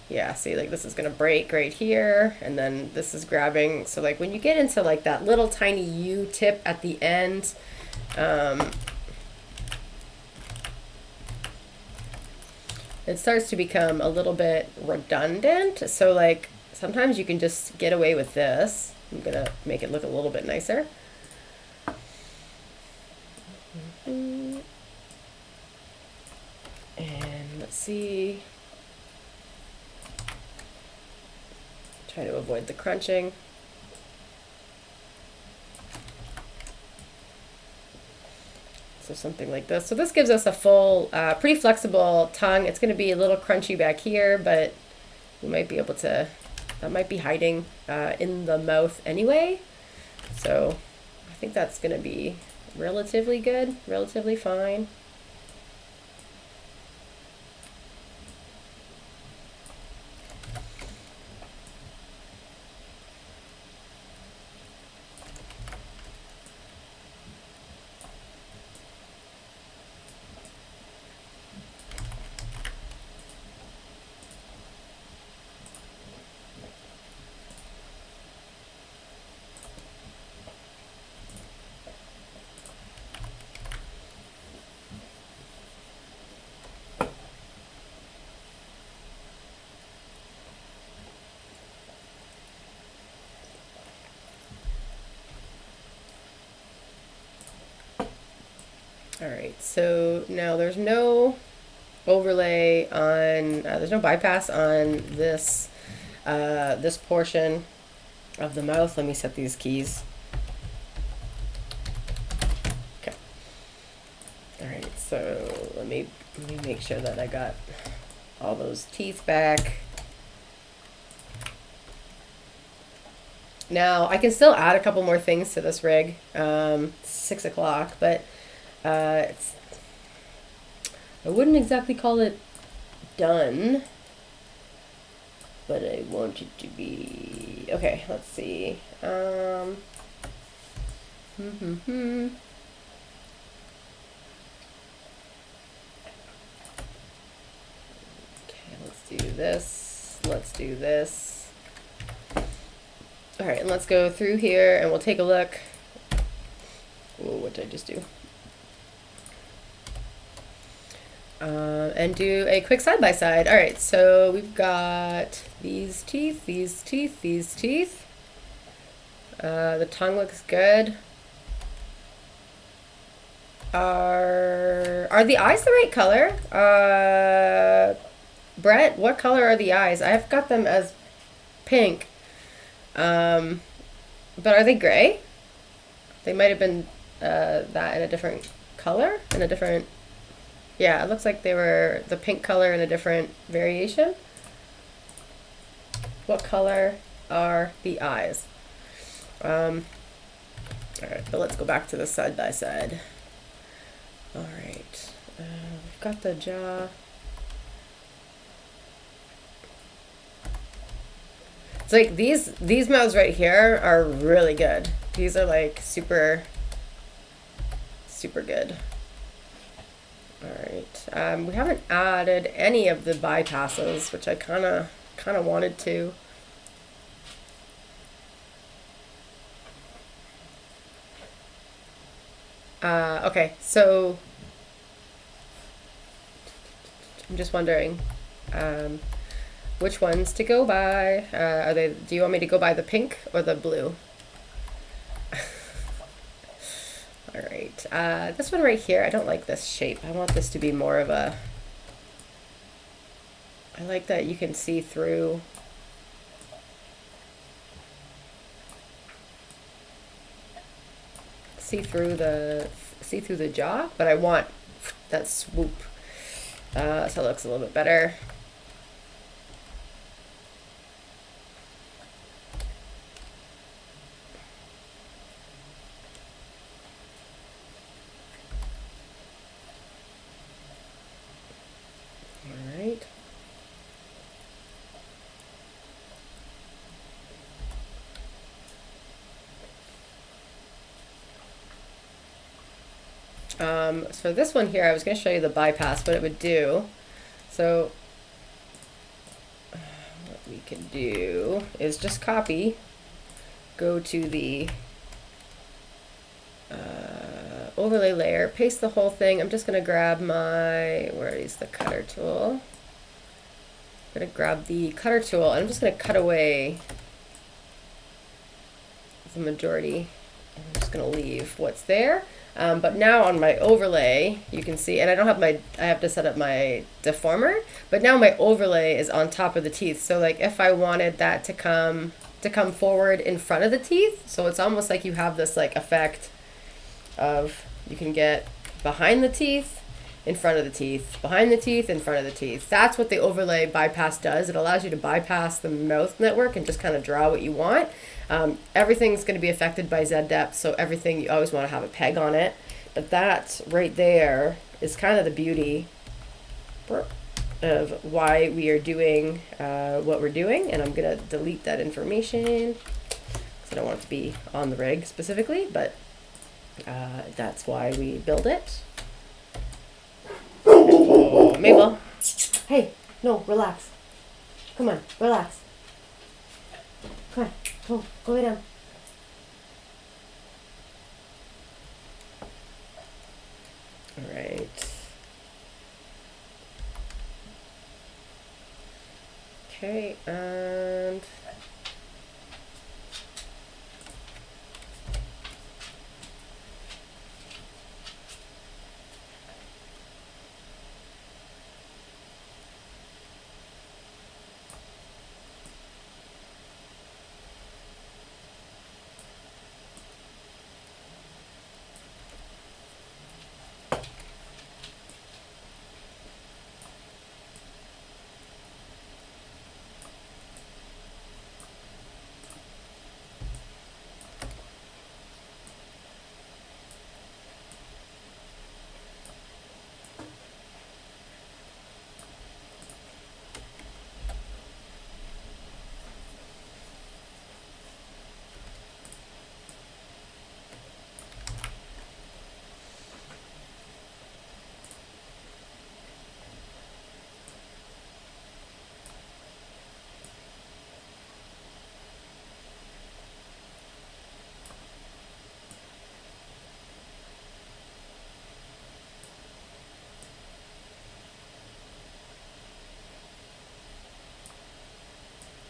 Yeah, see, like this is going to break right here, and then this is grabbing. So like when you get into like that little tiny U tip at the end, it starts to become a little bit redundant. So like sometimes you can just get away with this. I'm going to make it look a little bit nicer. And let's see. Try to avoid the crunching. So something like this. So this gives us a full, pretty flexible tongue. It's going to be a little crunchy back here, but we might be able to, that might be hiding in the mouth anyway. So I think that's going to be relatively good, relatively fine. All right, so now there's no overlay on, there's no bypass on this, this portion of the mouth. Let me set these keys. Okay. All right, so let me make sure that I got all those teeth back. Now I can still add a couple more things to this rig. 6 o'clock, but it's, I wouldn't exactly call it done, but I want it to be okay. Let's see. Okay, let's do this. Let's do this. All right, and let's go through here and we'll take a look. Whoa, what did I just do? And do a quick side-by-side. All right, so we've got these teeth, these teeth, these teeth. The tongue looks good. Are the eyes the right color? Brett, what color are the eyes? I've got them as pink. But are they gray? They might have been that in a different color, in a different, yeah, it looks like they were the pink color in a different variation. What color are the eyes? All right, but let's go back to the side by side. All right, we've got the jaw. It's like these mouths right here are really good. These are like super good. All right, we haven't added any of the bypasses, which I kind of wanted to. Okay, so I'm just wondering which ones to go by. Are they? Do you want me to go by the pink or the blue? All right, this one right here, I don't like this shape. I want this to be more of a, I like that you can see through. See through the jaw, but I want that swoop. So it looks a little bit better. All right. So this one here, I was going to show you the bypass, what it would do. So what we can do is just copy, go to the overlay layer, paste the whole thing. I'm just going to grab my, where is the cutter tool? I'm going to grab the cutter tool and I'm just going to cut away the majority. I'm just going to leave what's there. But now on my overlay, you can see, and I don't have my, I have to set up my deformer, but now my overlay is on top of the teeth. So like if I wanted that to come forward in front of the teeth, so it's almost like you have this like effect of, you can get behind the teeth, in front of the teeth, behind the teeth, in front of the teeth. That's what the overlay bypass does. It allows you to bypass the mouth network and just kind of draw what you want. Everything's going to be affected by Z depth, so everything, you always want to have a peg on it. But that right there is kind of the beauty of why we are doing what we're doing. And I'm going to delete that information because I don't want it to be on the rig specifically, but that's why we build it. Oh, Maybel. Hey, no, relax. Come on, relax. Come on, go lay down. All right. Okay, and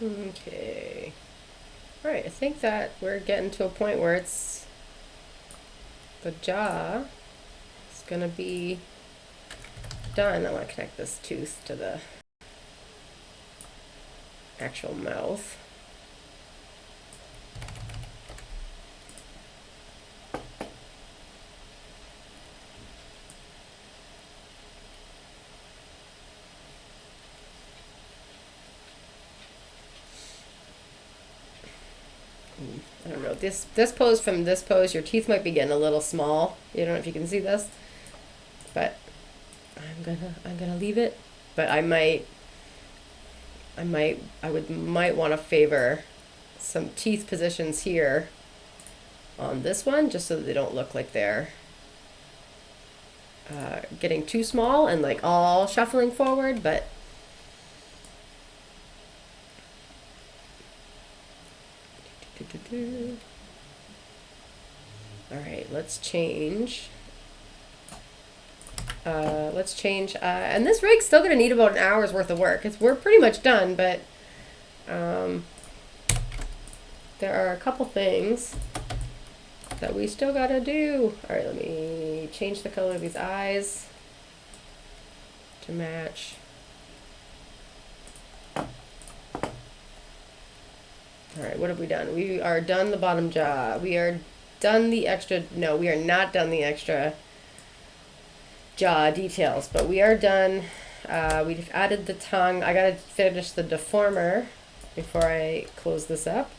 Okay. All right, I think that we're getting to a point where it's the jaw is gonna be done. I want to connect this tooth to the actual mouth. I don't know, this pose from this pose, your teeth might be getting a little small. You don't know if you can see this, but I'm gonna leave it. But I might want to favor some teeth positions here on this one, just so that they don't look like they're getting too small and like all shuffling forward. But all right, let's change. And this rig's still gonna need about an hour's worth of work. We're pretty much done, but there are a couple things that we still gotta do. All right, let me change the color of these eyes to match. All right, what have we done? We are done the bottom jaw. We are done the extra, no, we are not done the extra jaw details, but we are done. We've added the tongue. I gotta finish the deformer before I close this up.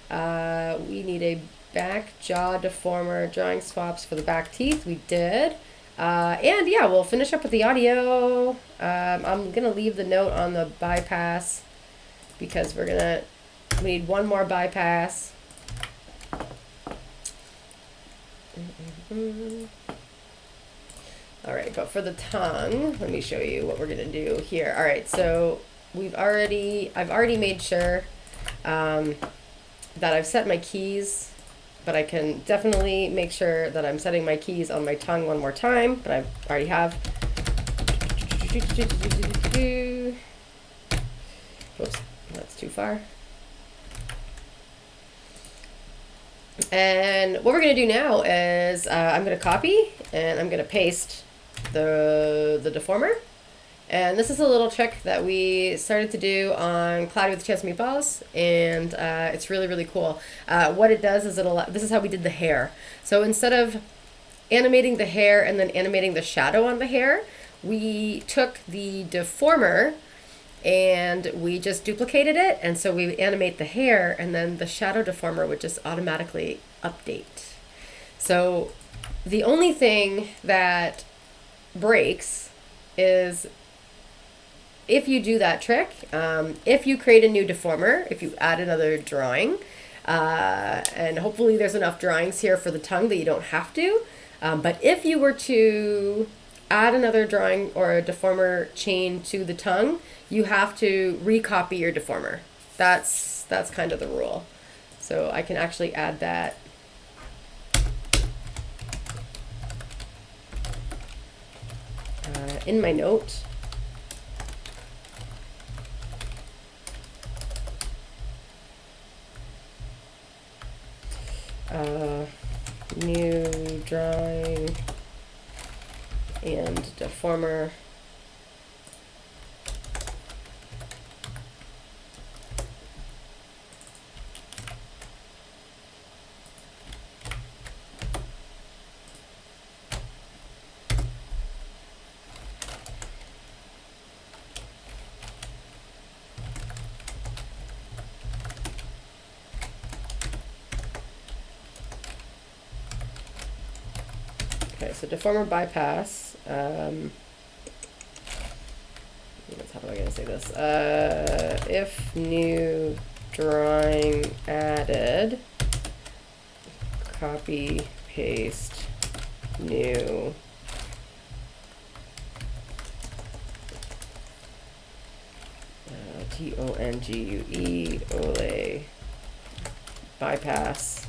We need a back jaw deformer, drawing swaps for the back teeth. We did. And yeah, we'll finish up with the audio. I'm gonna leave the note on the bypass because we need one more bypass. All right, but for the tongue, let me show you what we're gonna do here. All right, so I've already made sure that I've set my keys, but I can definitely make sure that I'm setting my keys on my tongue one more time, but I already have. Whoops, that's too far. And what we're going to do now is I'm going to copy and I'm going to paste the deformer. And this is a little trick that we started to do on Cloudy with a Chance of Meatballs, and it's really, really cool. What it does is this is how we did the hair. So instead of animating the hair and then animating the shadow on the hair, we took the deformer and we just duplicated it, and so we animate the hair and then the shadow deformer would just automatically update. So the only thing that breaks is if you do that trick, if you create a new deformer, if you add another drawing, and hopefully there's enough drawings here for the tongue that you don't have to, but if you were to add another drawing or a deformer chain to the tongue, you have to recopy your deformer. That's kind of the rule. So I can actually add that. In my note. New drawing and deformer. Okay, so deformer bypass. How am I going to say this? If new drawing added, copy, paste, new. TONGUE, ole, bypass,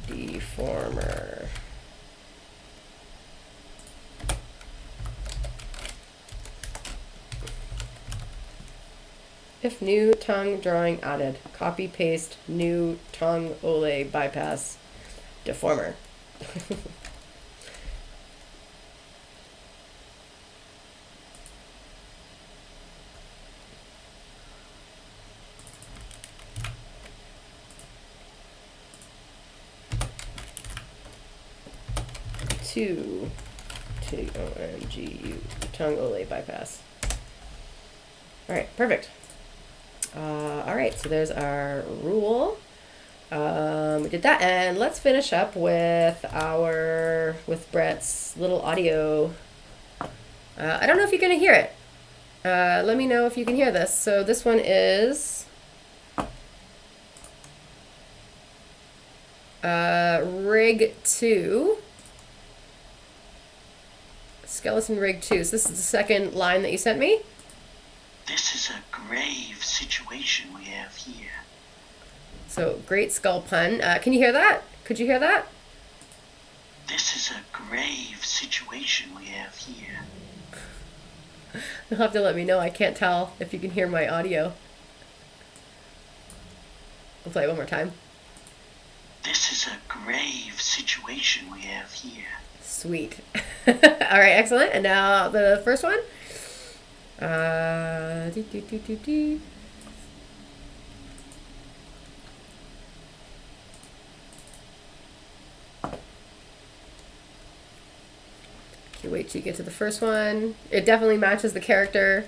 deformer. If new tongue drawing added, copy paste new tongue ole bypass deformer. T-O-N-G-U, tongue ole bypass. All right, perfect. All right, so there's our rule. We did that, and let's finish up with Brett's little audio. I don't know if you're gonna hear it. Let me know if you can hear this. So this one is rig 2. Skeleton rig 2. So this is the second line that you sent me. This is a grave situation we have here. So great skull pun. Can you hear that? Could you hear that? This is a grave situation we have here. You'll have to let me know. I can't tell if you can hear my audio. I'll play it one more time. This is a grave situation we have here. Sweet. All right, excellent. And now the first one. Okay, wait till you get to the first one. It definitely matches the character.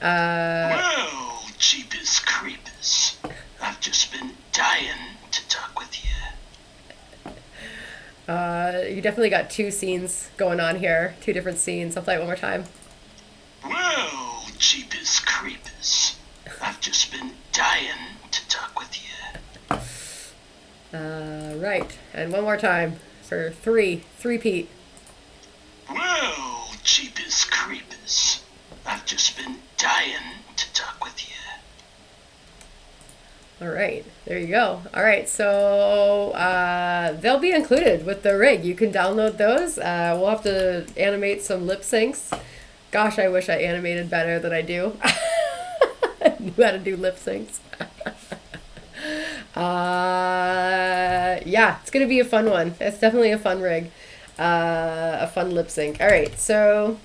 Well, Jeepers Creepers. I've just been dying to talk with you. You definitely got two scenes going on here. Two different scenes. I'll play it one more time. Well, Jeepers Creepers. I've just been dying to talk with you. Right. And one more time for three-peat. Well, Jeepers Creepers. I've just been dying to talk with you. All right, there you go. All right, so they'll be included with the rig. You can download those. We'll have to animate some lip syncs. Gosh, I wish I animated better than I do. I knew how to do lip syncs. Yeah, it's going to be a fun one. It's definitely a fun rig. A fun lip sync. All right, so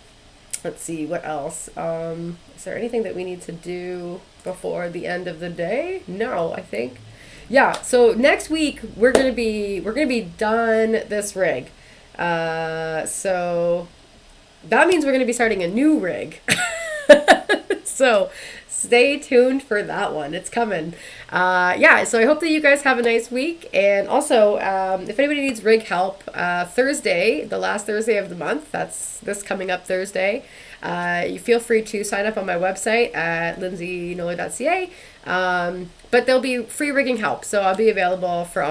let's see, what else? Is there anything that we need to do before the end of the day? No, I think. Yeah, so next week we're gonna be done this rig. So that means we're gonna be starting a new rig. So stay tuned for that one. It's coming. Yeah, so I hope that you guys have a nice week. And also, if anybody needs rig help, Thursday, the last Thursday of the month, that's this coming up Thursday, you feel free to sign up on my website at lindsaynoller.ca. But there'll be free rigging help. So I'll be available for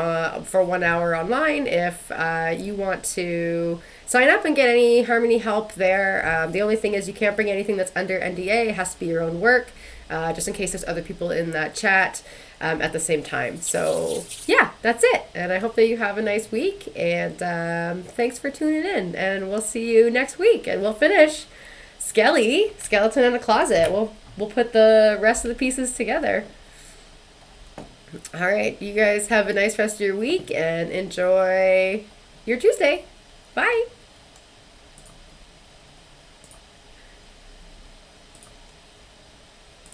1 hour online if you want to sign up and get any Harmony help there. The only thing is you can't bring anything that's under NDA. It has to be your own work, just in case there's other people in that chat at the same time. So yeah, that's it. And I hope that you have a nice week. And thanks for tuning in. And we'll see you next week. And we'll finish Skeleton in a Closet. We'll put the rest of the pieces together. All right, you guys have a nice rest of your week and enjoy your Tuesday. Bye.